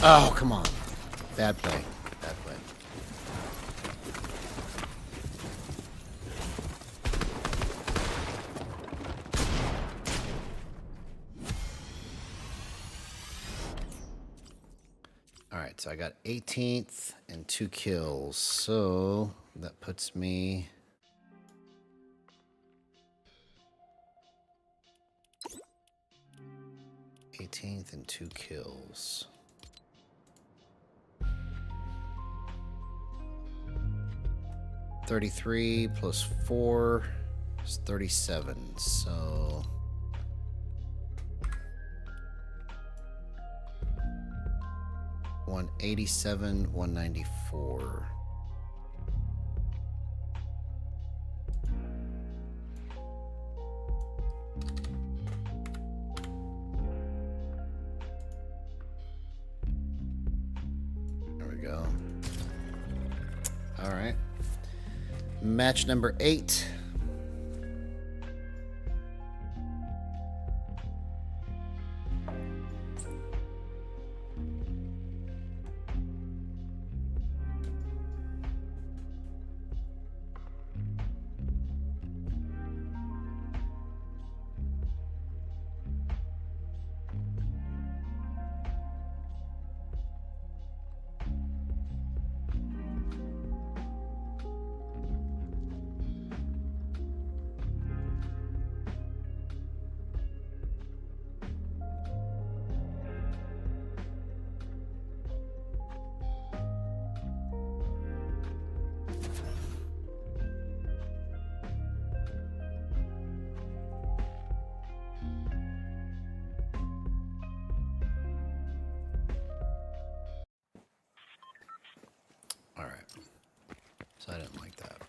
Speaker 1: Oh, come on. Bad play. Bad play. Alright, so I got 18th and 2 kills. So that puts me... th and 2 kills. 33 plus 4 is 37. So 187, 194. There we go. All right. Match number 8. All right. So I didn't like that.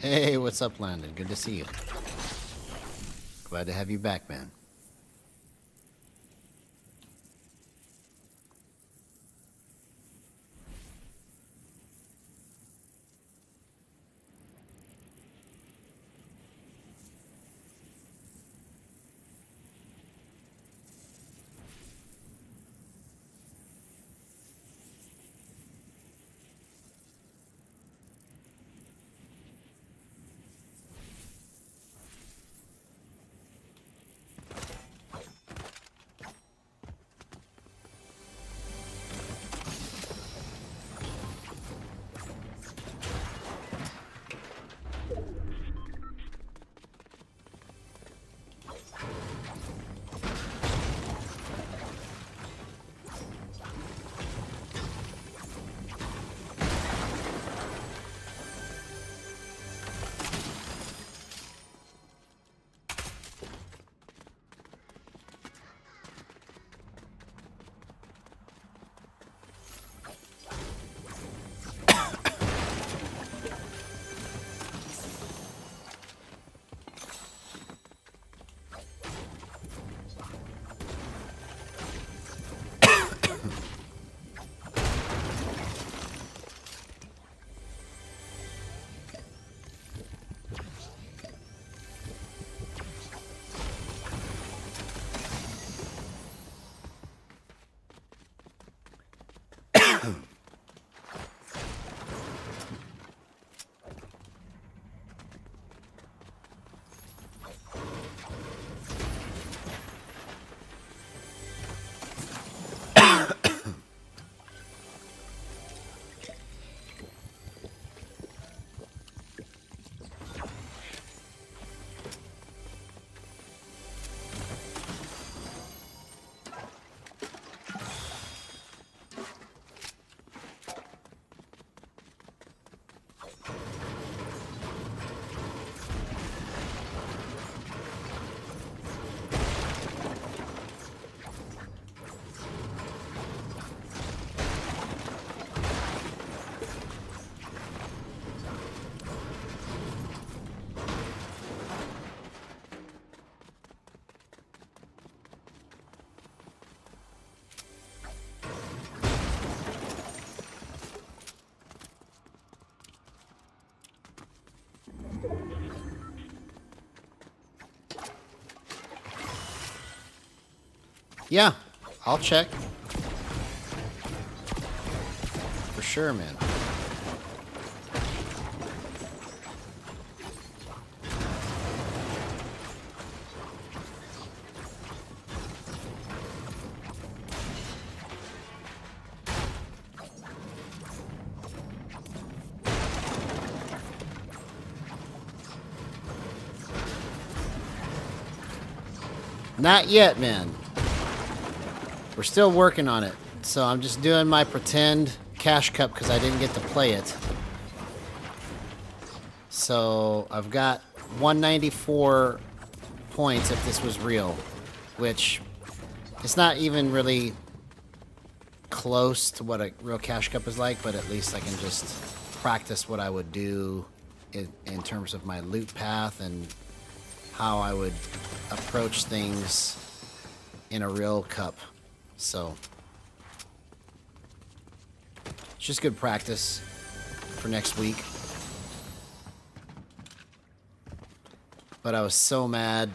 Speaker 1: Hey, what's up, Landon? Good to see you. Glad to have you back, man. Yeah, I'll check. For sure, man. Not yet, man. We're still working on it. So I'm just doing my pretend cash cup because I didn't get to play it. So I've got 194 points if this was real, which it's not even really close to what a real cash cup is like, but at least I can just practice what I would do in terms of my loot path and how I would approach things in a real cup. So it's just good practice for next week. But I was so mad.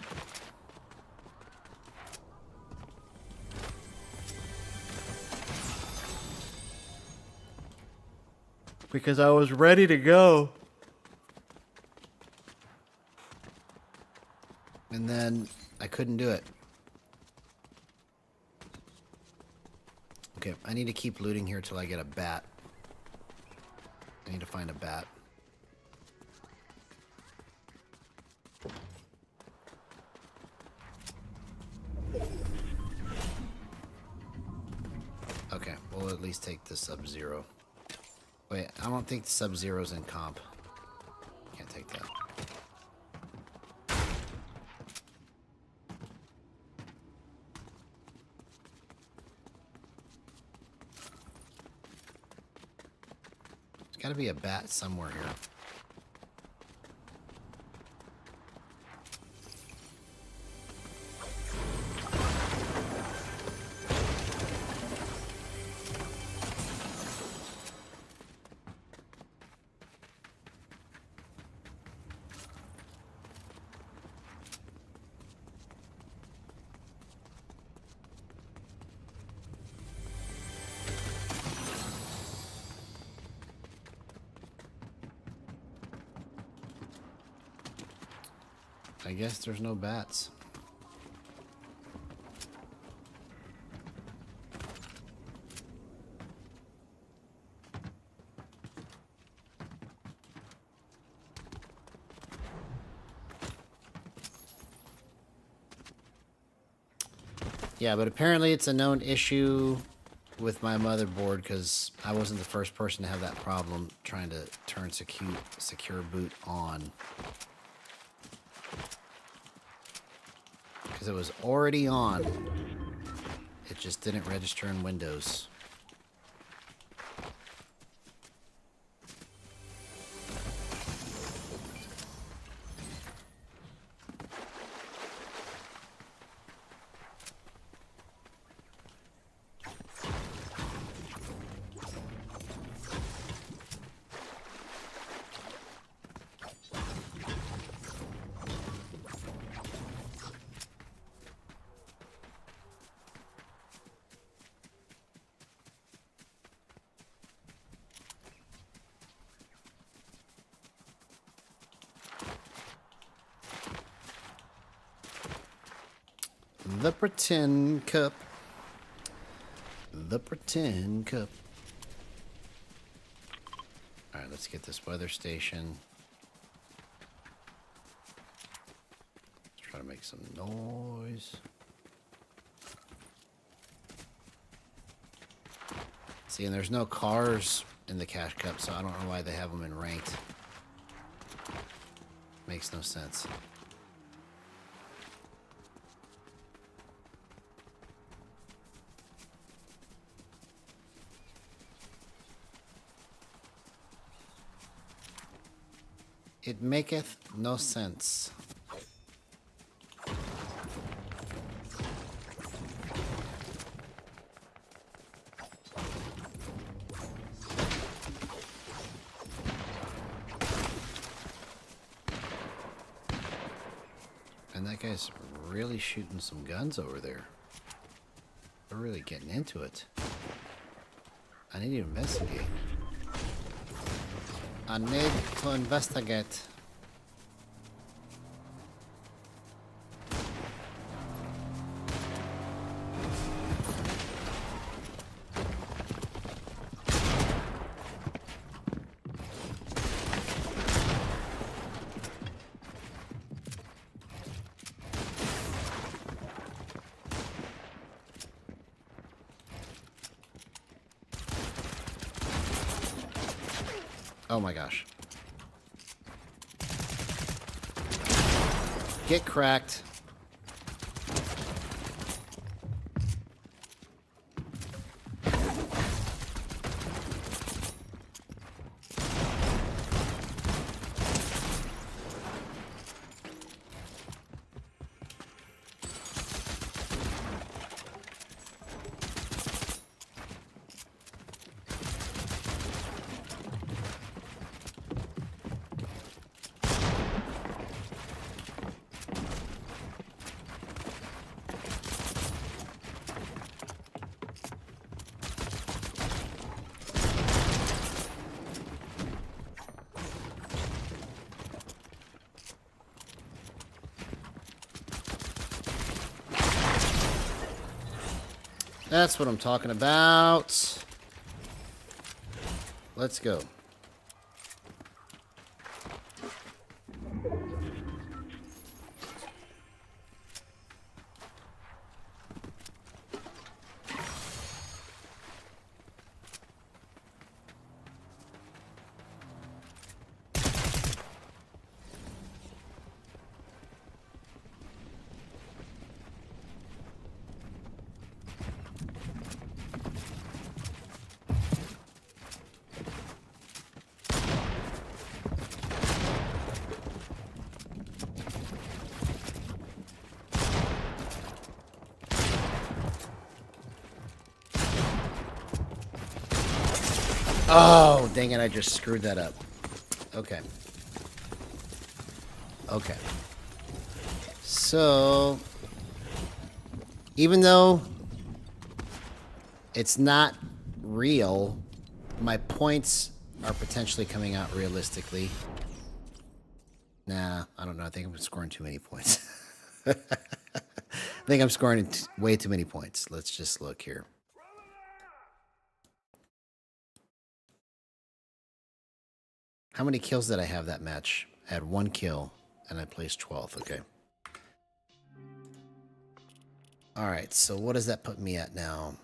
Speaker 1: Because I was ready to go. And then I couldn't do it. Okay, I need to keep looting here till I get a bat. I need to find a bat. Okay, we'll at least take the Sub-Zero. Wait, I don't think the Sub-Zero's in comp. Can't take that. There's gotta be a bat somewhere here. I guess there's no bats. Yeah, but apparently it's a known issue with my motherboard because I wasn't the first person to have that problem trying to turn secure boot on. Because it was already on. It just didn't register in Windows. The pretend cup. The pretend cup. Alright, let's get this weather station. Let's try to make some noise. See, and there's no cars in the cash cup, so I don't know why they have them in ranked. Makes no sense. It maketh no sense. And that guy's really shooting some guns over there. We're really getting into it. I need to investigate. I need to investigate. Oh my gosh. Get cracked. That's what I'm talking about. Let's go. Oh, dang it, I just screwed that up. Okay. Okay. So, even though it's not real, my points are potentially coming out realistically. Nah, I don't know. I think I'm scoring too many points. I think I'm scoring way too many points. Let's just look here. How many kills did I have that match? I had 1 kill, and I placed 12th. Okay. All right, so what does that put me at now?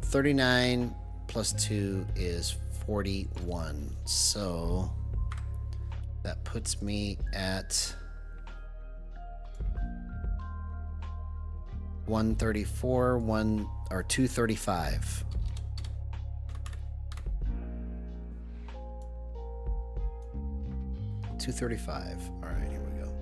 Speaker 1: 39 plus 2 is 41. So that puts me at 134, 235. $235. All right, here we go.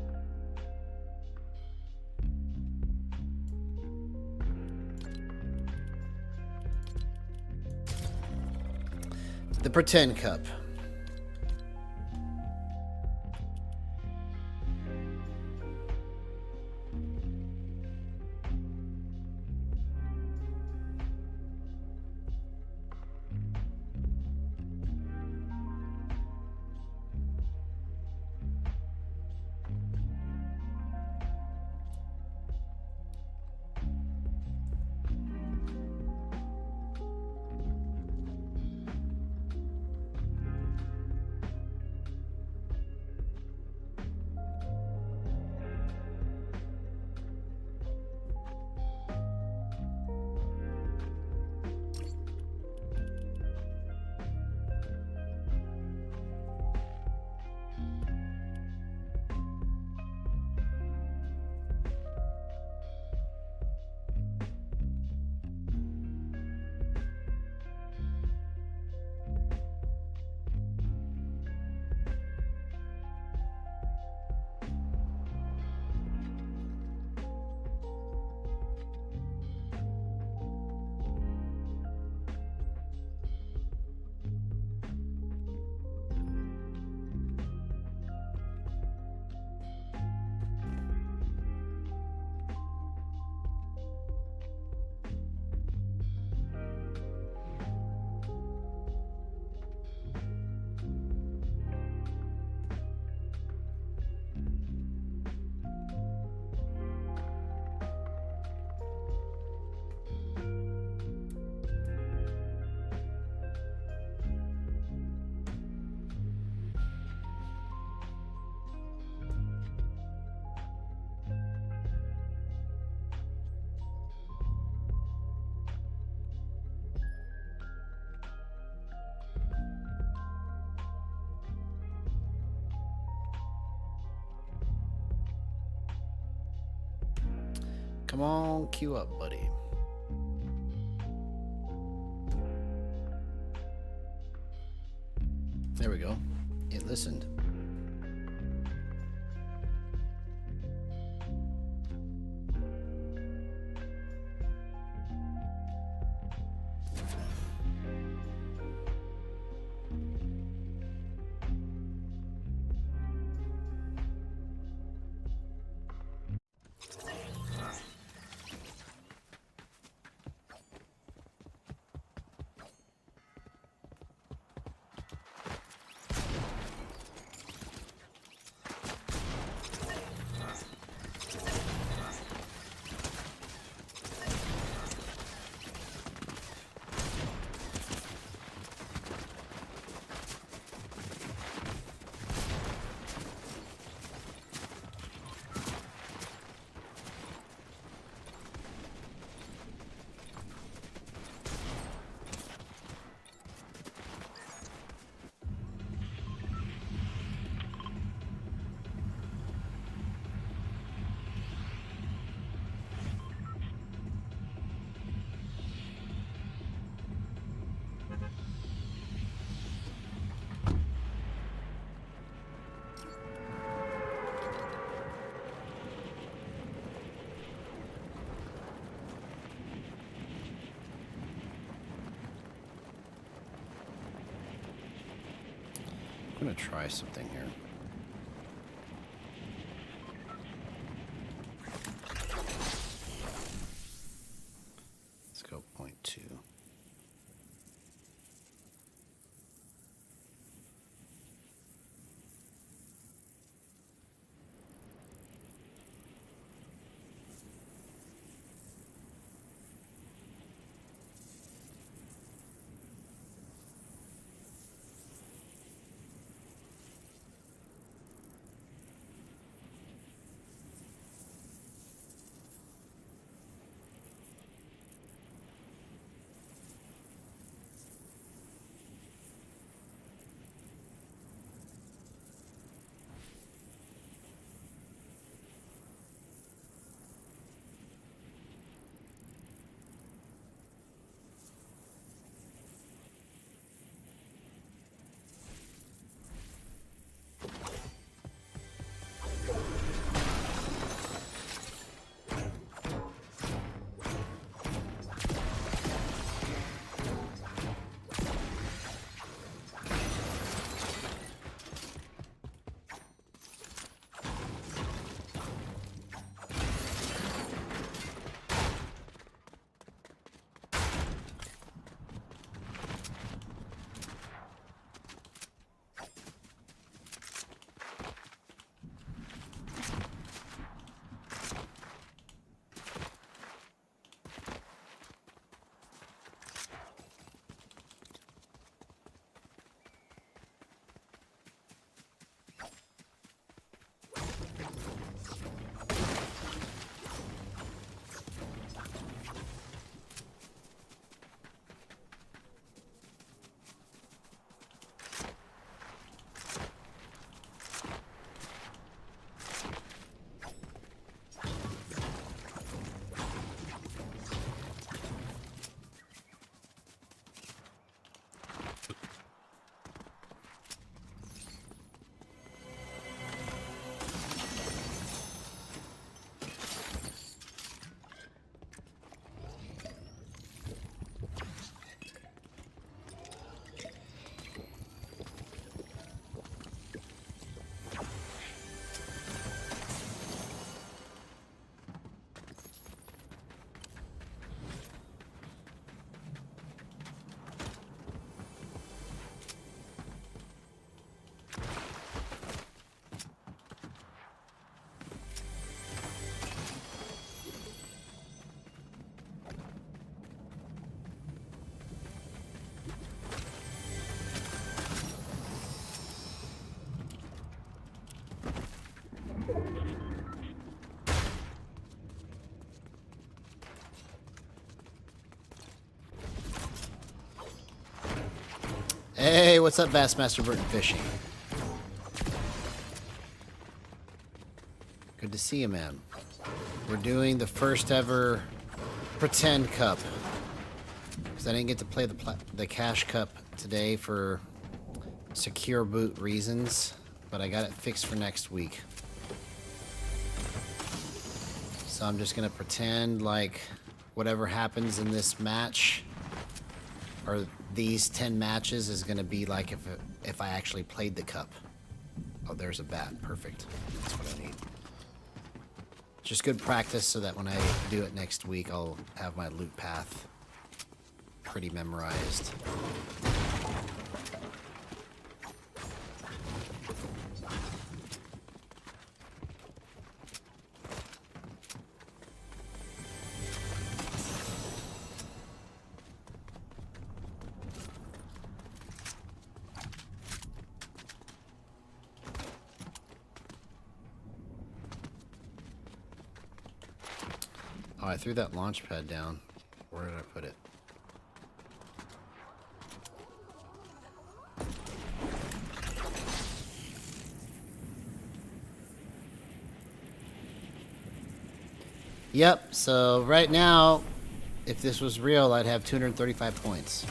Speaker 1: The pretend cup. Come on, queue up, buddy. There we go. It listened. I'm gonna try something here. Let's go 0.2. Hey, what's up, Bassmaster Burton Fishing? Good Good to see you, man. We're doing the first ever pretend cup. Because I didn't get to play the cash cup today for secure boot reasons. But I got it fixed for next week. So I'm just going to pretend like whatever happens in this match, or these 10 matches, is going to be like if I actually played the cup. Oh, there's a bat. Perfect. That's what I need. Just good practice so that when I do it next week, I'll have my loot path pretty memorized. Oh, I threw that launch pad down. Where did I put it? Yep, so right now, if this was real, I'd have 235 points.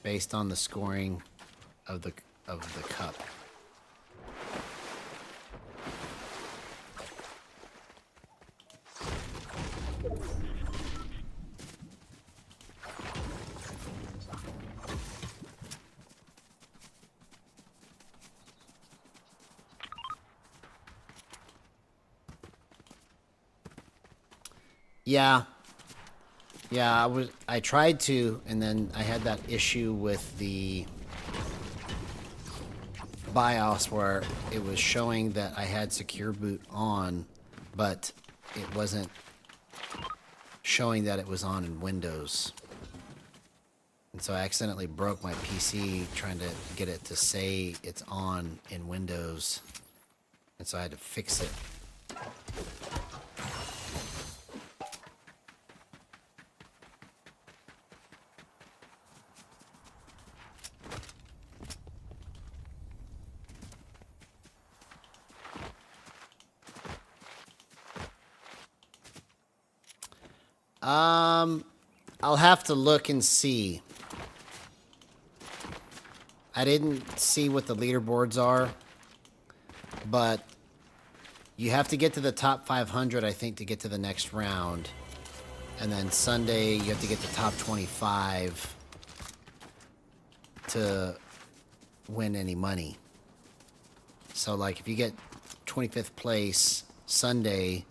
Speaker 1: Based on the scoring of the cup. Yeah. Yeah, I tried to, and then I had that issue with the BIOS where it was showing that I had secure boot on, but it wasn't showing that it was on in Windows. And so I accidentally broke my PC trying to get it to say it's on in Windows. And so I had to fix it. I'll have to look and see. I didn't see what the leaderboards are, but you have to get to the top 500, I think, to get to the next round. And then Sunday, you have to get the top 25 to win any money. So, like, if you get 25th place Sunday,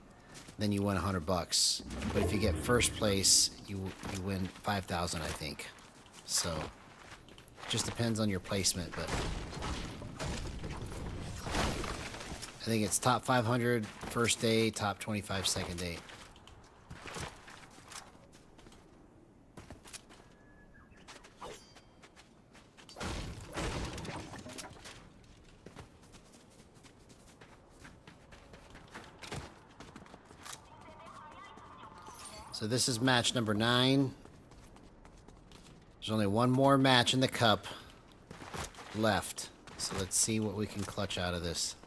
Speaker 1: then you win $100. But if you get first place, you win 5,000, I think. So, just depends on your placement, but I think it's top 500 first day, top 25 second day. So this is match number 9. There's only one more match in the cup left. So let's see what we can clutch out of this.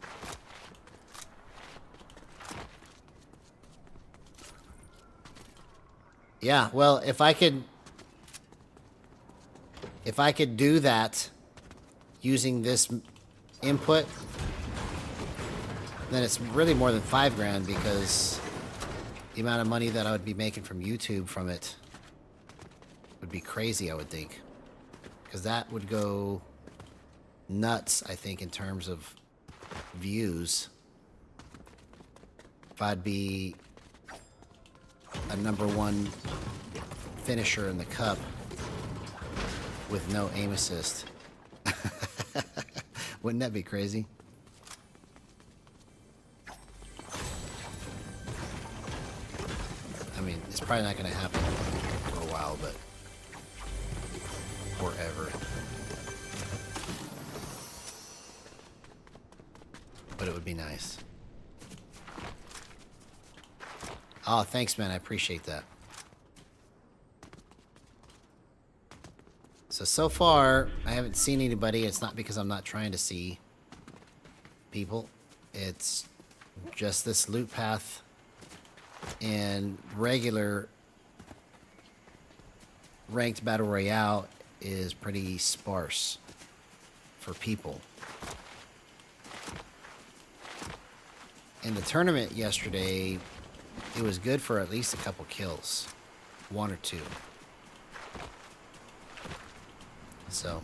Speaker 1: Yeah, well, if I could do that using this input, then it's really more than 5 grand, because the amount of money that I would be making from YouTube from it would be crazy, I would think. Because that would go nuts, I think, in terms of views. If I'd be a #1 finisher in the cup with no aim assist. Wouldn't that be crazy? I mean, it's probably not going to happen for a while, but forever. But it would be nice. Oh, thanks, man. I appreciate that. So far, I haven't seen anybody. It's not because I'm not trying to see people. It's just this loot path, and regular ranked battle royale is pretty sparse for people. In the tournament yesterday, it was good for at least a couple kills, 1 or 2. So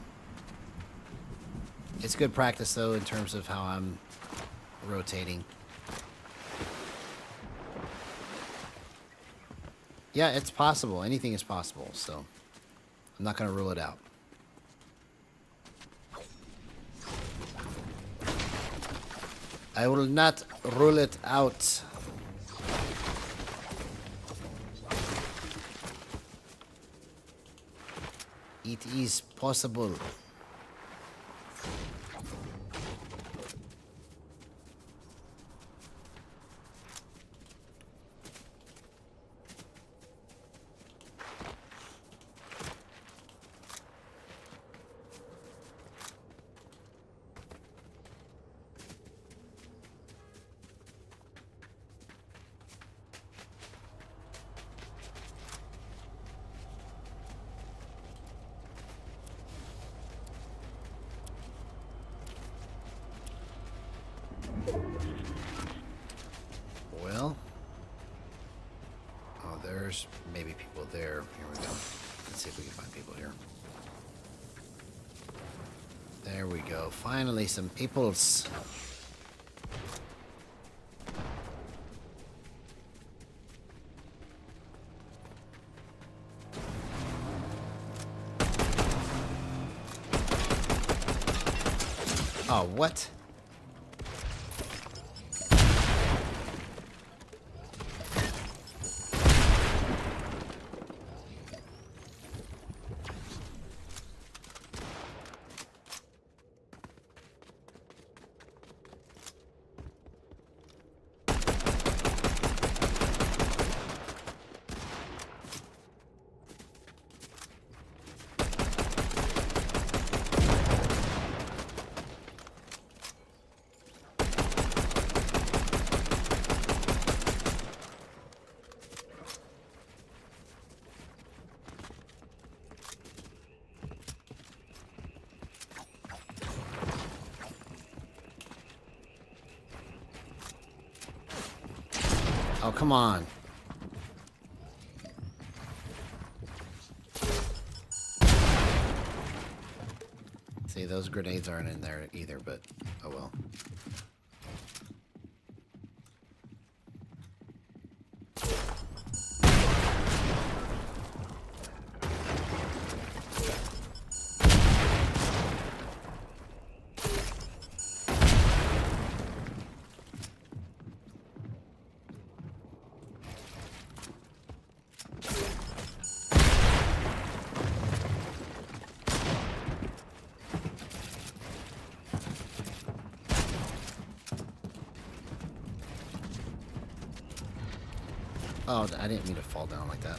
Speaker 1: it's good practice though in terms of how I'm rotating. Yeah, it's possible. Anything is possible, so I'm not going to rule it out. I will not rule it out. It is possible. Well, oh, there's maybe people there. Here we go. Let's see if we can find people here. There we go. Finally, some peoples. Oh, what? Oh, come on. See, those grenades aren't in there either, but oh well. Oh, I didn't mean to fall down like that.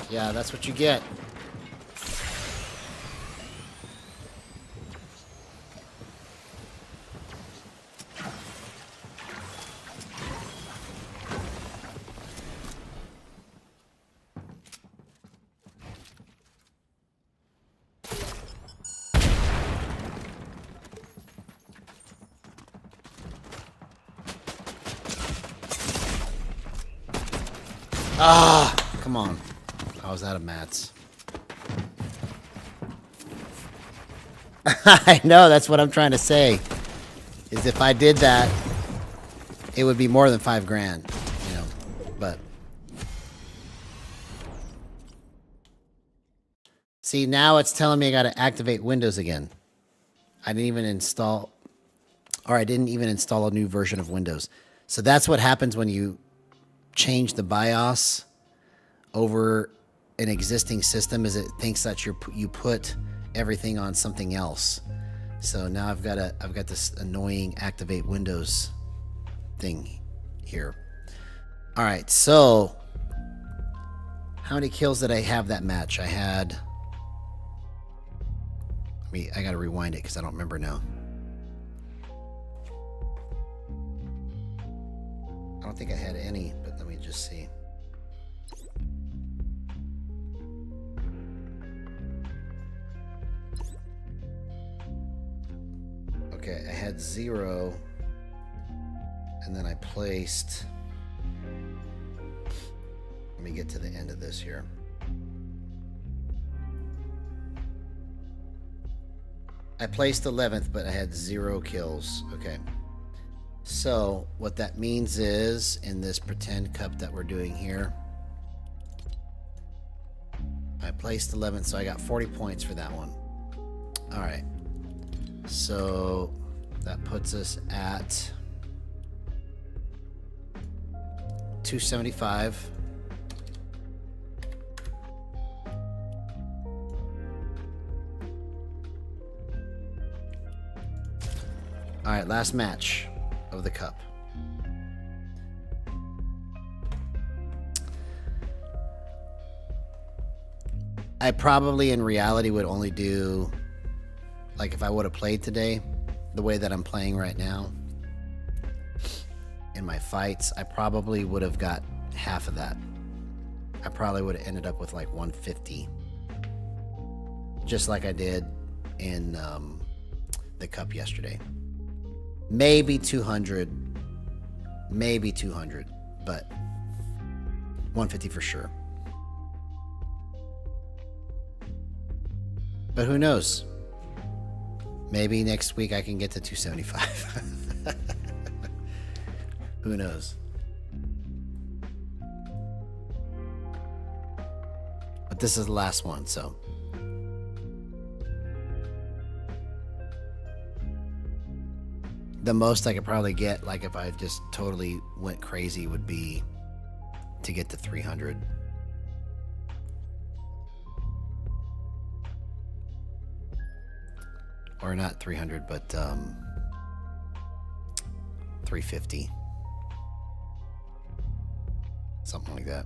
Speaker 1: Yeah, that's what you get. Ah, come on. I was out of mats. I know, that's what I'm trying to say. Is if I did that, it would be more than $5 grand, you know, but. See, now it's telling me I gotta activate Windows again. I didn't even install a new version of Windows. So that's what happens when you change the BIOS over an existing system, is it thinks that you put everything on something else. So now I've got this annoying activate Windows thing here. All right, so how many kills did I have that match? I gotta rewind it because I don't remember now. I don't think I had any, but let me just see. Okay, I had 0, and then I placed. Let me get to the end of this here. I placed 11th, but I had 0 kills. Okay. So what that means is, in this pretend cup that we're doing here, I placed 11th, so I got 40 points for that one. All right. So that puts us at 275. All right, last match of the cup. I probably in reality would only do, like if I would have played today the way that I'm playing right now in my fights, I probably would have got half of that. I probably would have ended up with like 150, just like I did in the cup yesterday. Maybe 200, but 150 for sure. But who knows? Maybe next week I can get to 275. Who knows? But this is the last one, so. The most I could probably get, like if I just totally went crazy, would be to get to 300. Or not 300, but 350. Something like that.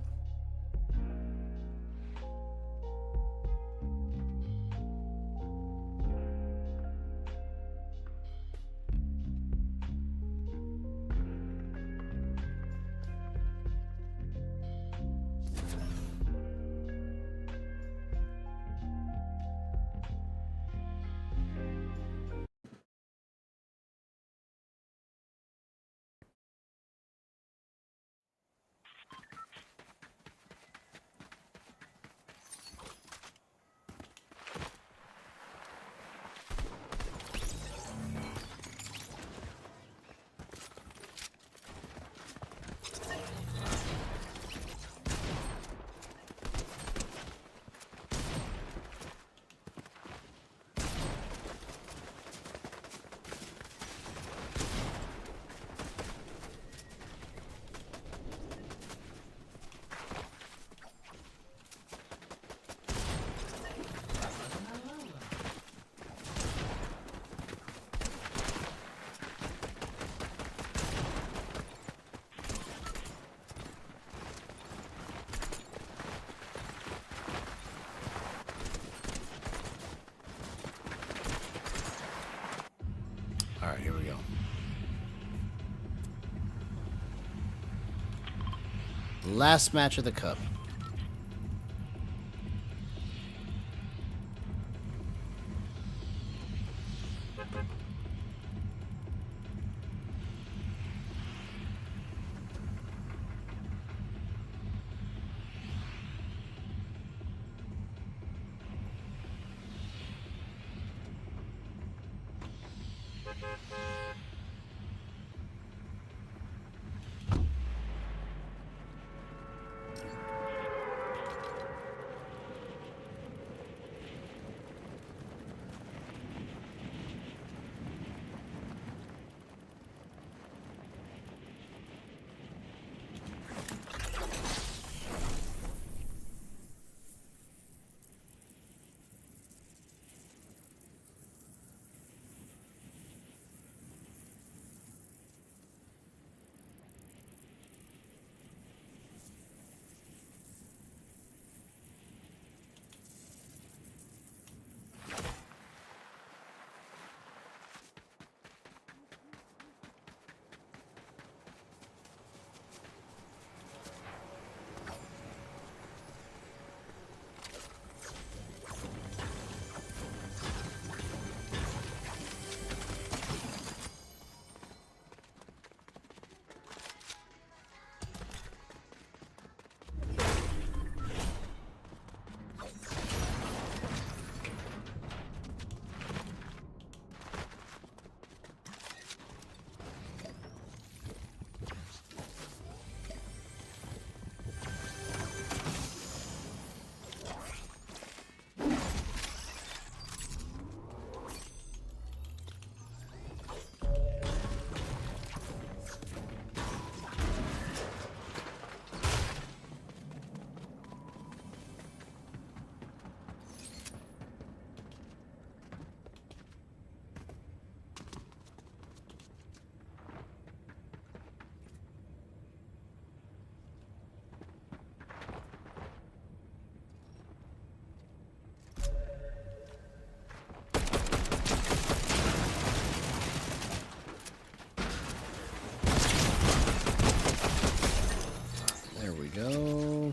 Speaker 1: All right, here we go. Last match of the cup. go.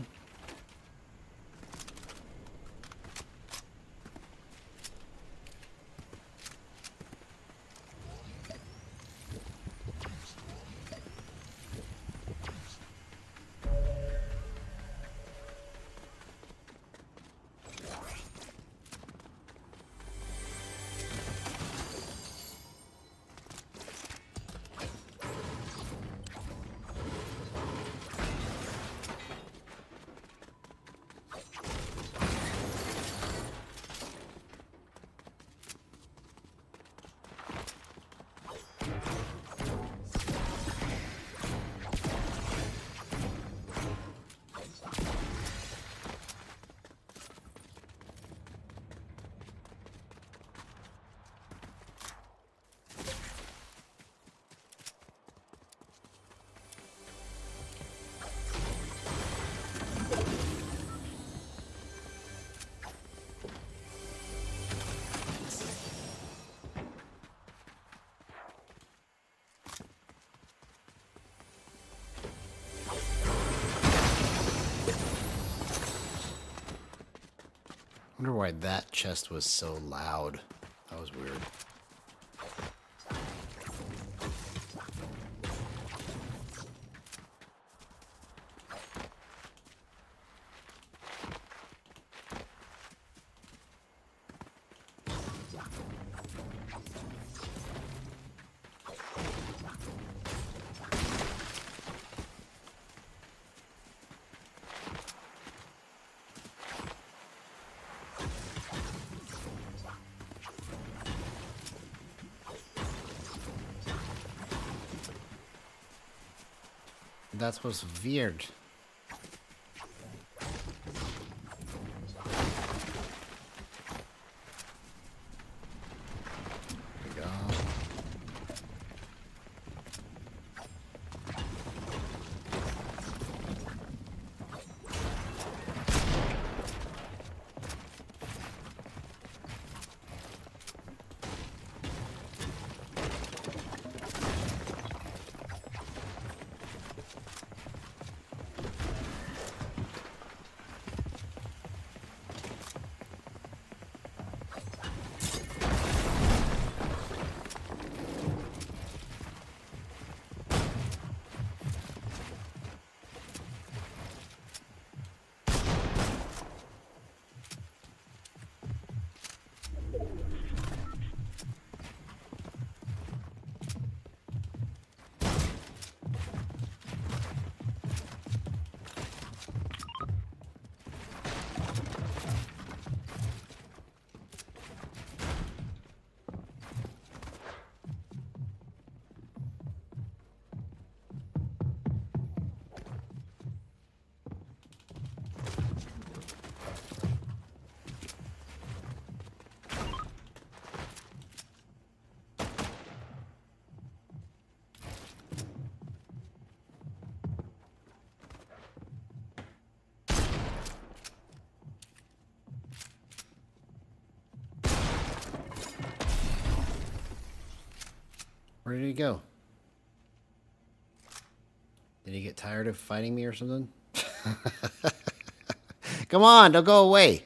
Speaker 1: I wonder why that chest was so loud. That was weird. That was weird. There we go. Where did he go? Did he get tired of fighting me or something? Come on, don't go away.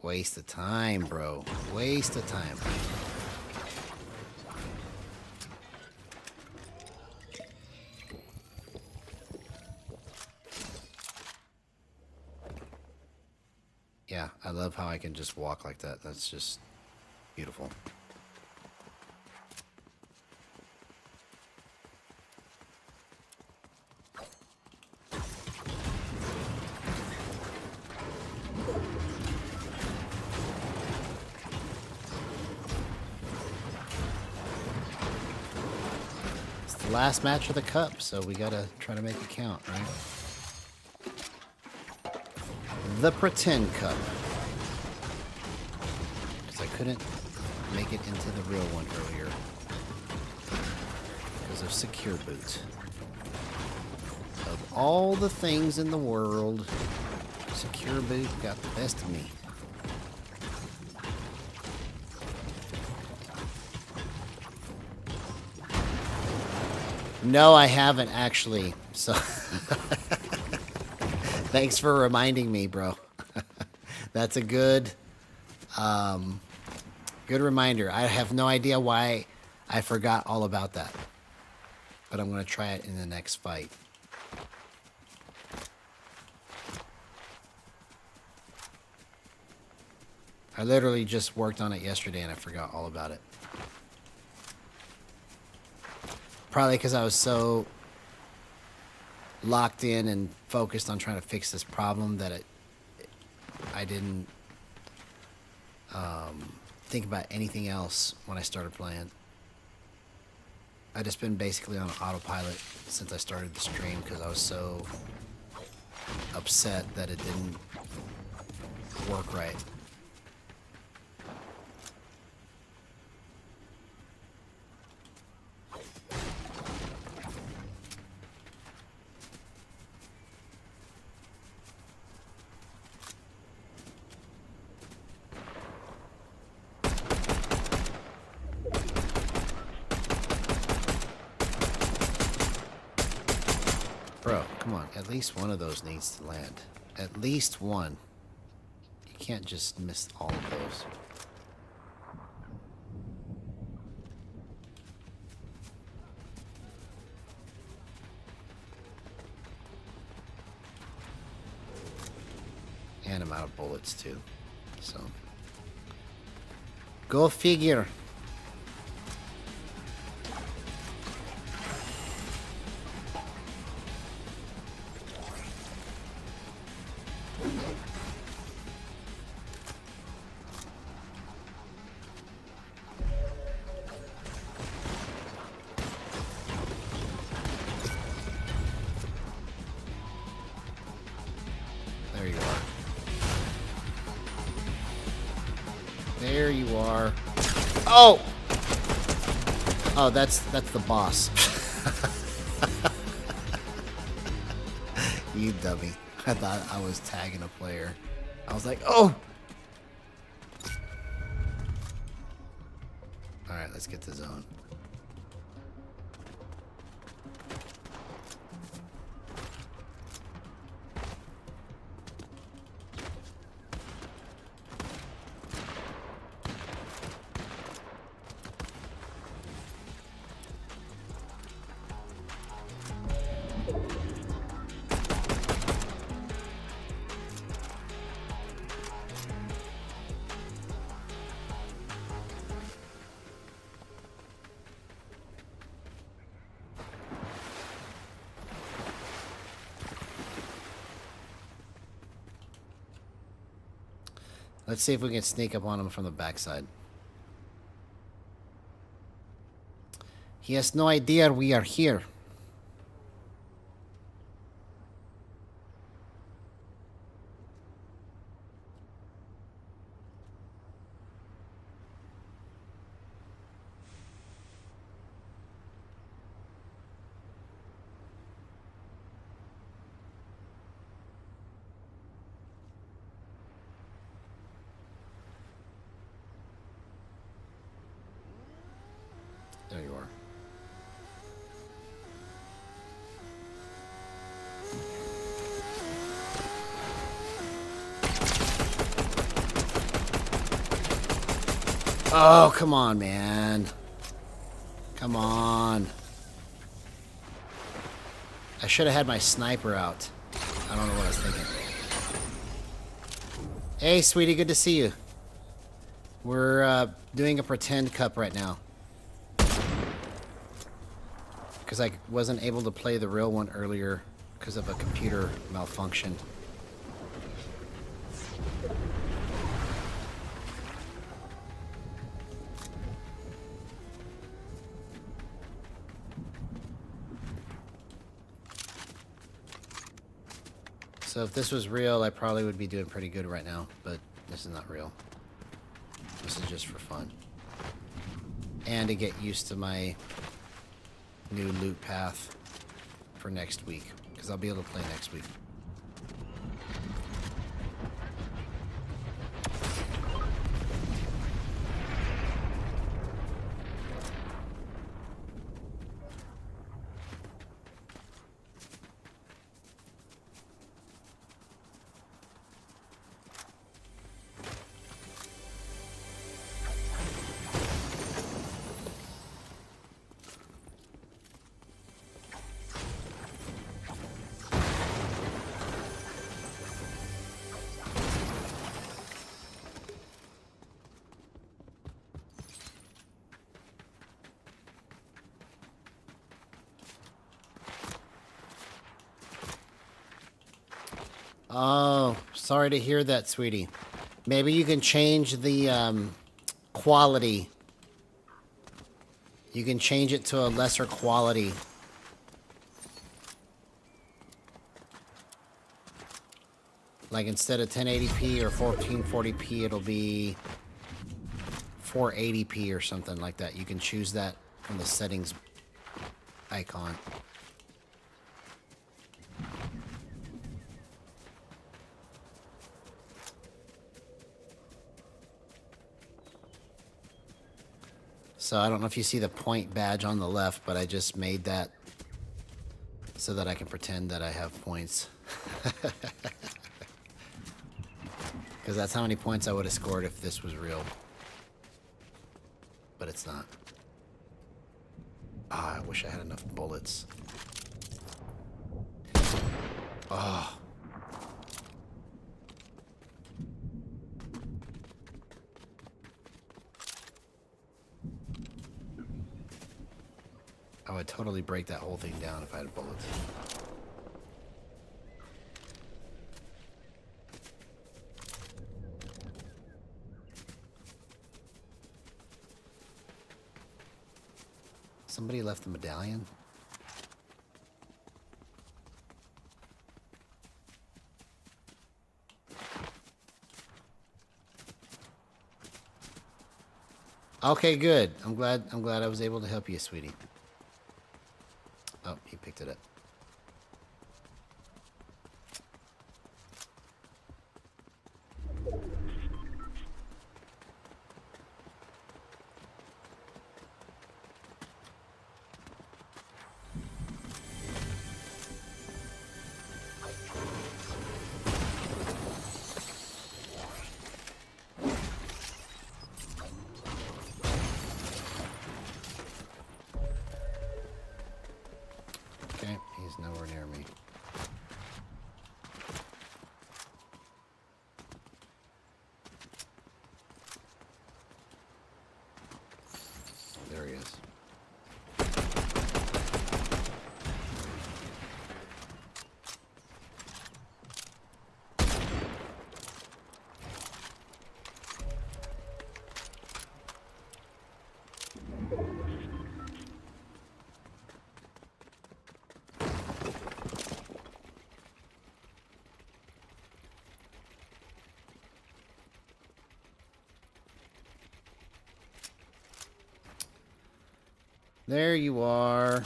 Speaker 1: Waste of time, bro. Waste of time. Yeah, I love how I can just walk like that. That's just beautiful. It's the last match of the cup, so we gotta try to make it count, right? The Pretend Cup. Because I couldn't make it into the real one earlier. Because of Secure Boot. Of all the things in the world, Secure Boot got the best of me. No, I haven't actually. So thanks for reminding me, bro. That's a good good reminder. I have no idea why I forgot all about that. But I'm going to try it in the next fight. I literally just worked on it yesterday and I forgot all about it. Probably because I was so locked in and focused on trying to fix this problem that I didn't think about anything else when I started playing. I just been basically on autopilot since I started the stream because I was so upset that it didn't work right. Bro, come on. At least one of those needs to land. At least one. You can't just miss all of those. And I'm out of bullets too. So. Go figure. There you are. There you are. Oh! Oh, that's the boss. You dummy. I thought I was tagging a player. I was like, oh! Alright, let's get to zone. Let's see if we can sneak up on him from the backside. He has no idea we are here. There you are. Oh, come on, man. Come on. I should have had my sniper out. I don't know what I was thinking. Hey, sweetie, good to see you. We're doing a pretend cup right now. Because I wasn't able to play the real one earlier because of a computer malfunction. So if this was real, I probably would be doing pretty good right now, but this is not real. This is just for fun. And to get used to my new loot path for next week, because I'll be able to play next week. Oh, sorry to hear that, sweetie. Maybe you can change the quality. You can change it to a lesser quality. Like instead of 1080p or 1440p, it'll be 480p or something like that. You can choose that from the settings icon. So I don't know if you see the point badge on the left, but I just made that so that I can pretend that I have points. Because that's how many points I would have scored if this was real. But it's not. Ah, I wish I had enough bullets. Oh. I would totally break that whole thing down if I had bullets. Somebody left the medallion? Okay, good. I'm glad I was able to help you, sweetie. Oh, he picked it up. Okay, he's nowhere near me. There he is. There you are.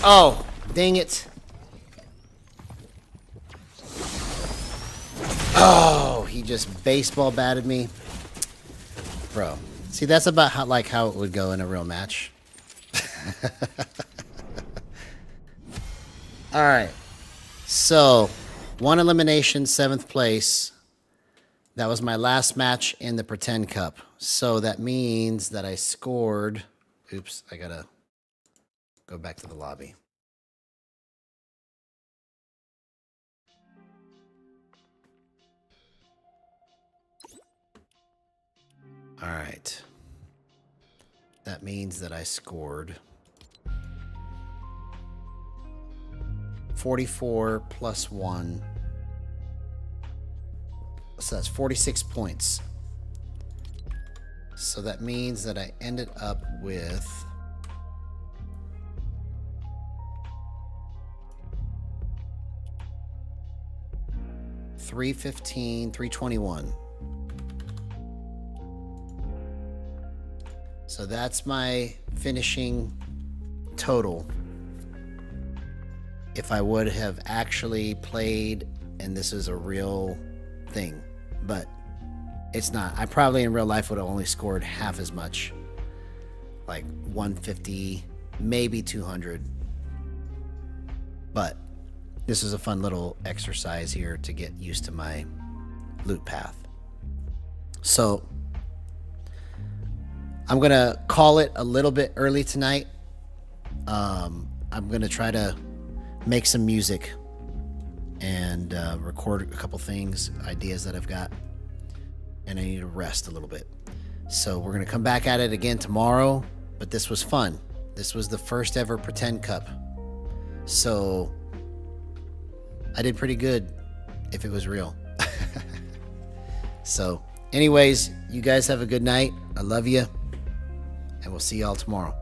Speaker 1: Oh, dang it. Oh, he just baseball batted me. Bro. See, that's about how it would go in a real match. Alright. So, 1 elimination, 7th place. That was my last match in the Pretend Cup. So that means that I scored... Oops, I gotta go back to the lobby. Alright. That means that I scored 44 plus 1. So that's 46 points. So that means that I ended up with 315, 321. So that's my finishing total. If I would have actually played, and this is a real thing, but it's not. I probably in real life would have only scored half as much, like 150, maybe 200. But this is a fun little exercise here to get used to my loot path. So I'm gonna call it a little bit early tonight. I'm gonna try to make some music and record a couple things, ideas that I've got, and I need to rest a little bit. So we're gonna come back at it again tomorrow, but this was fun. This was the first ever pretend cup. So I did pretty good if it was real. So anyways, you guys have a good night. I love you, and we'll see y'all tomorrow.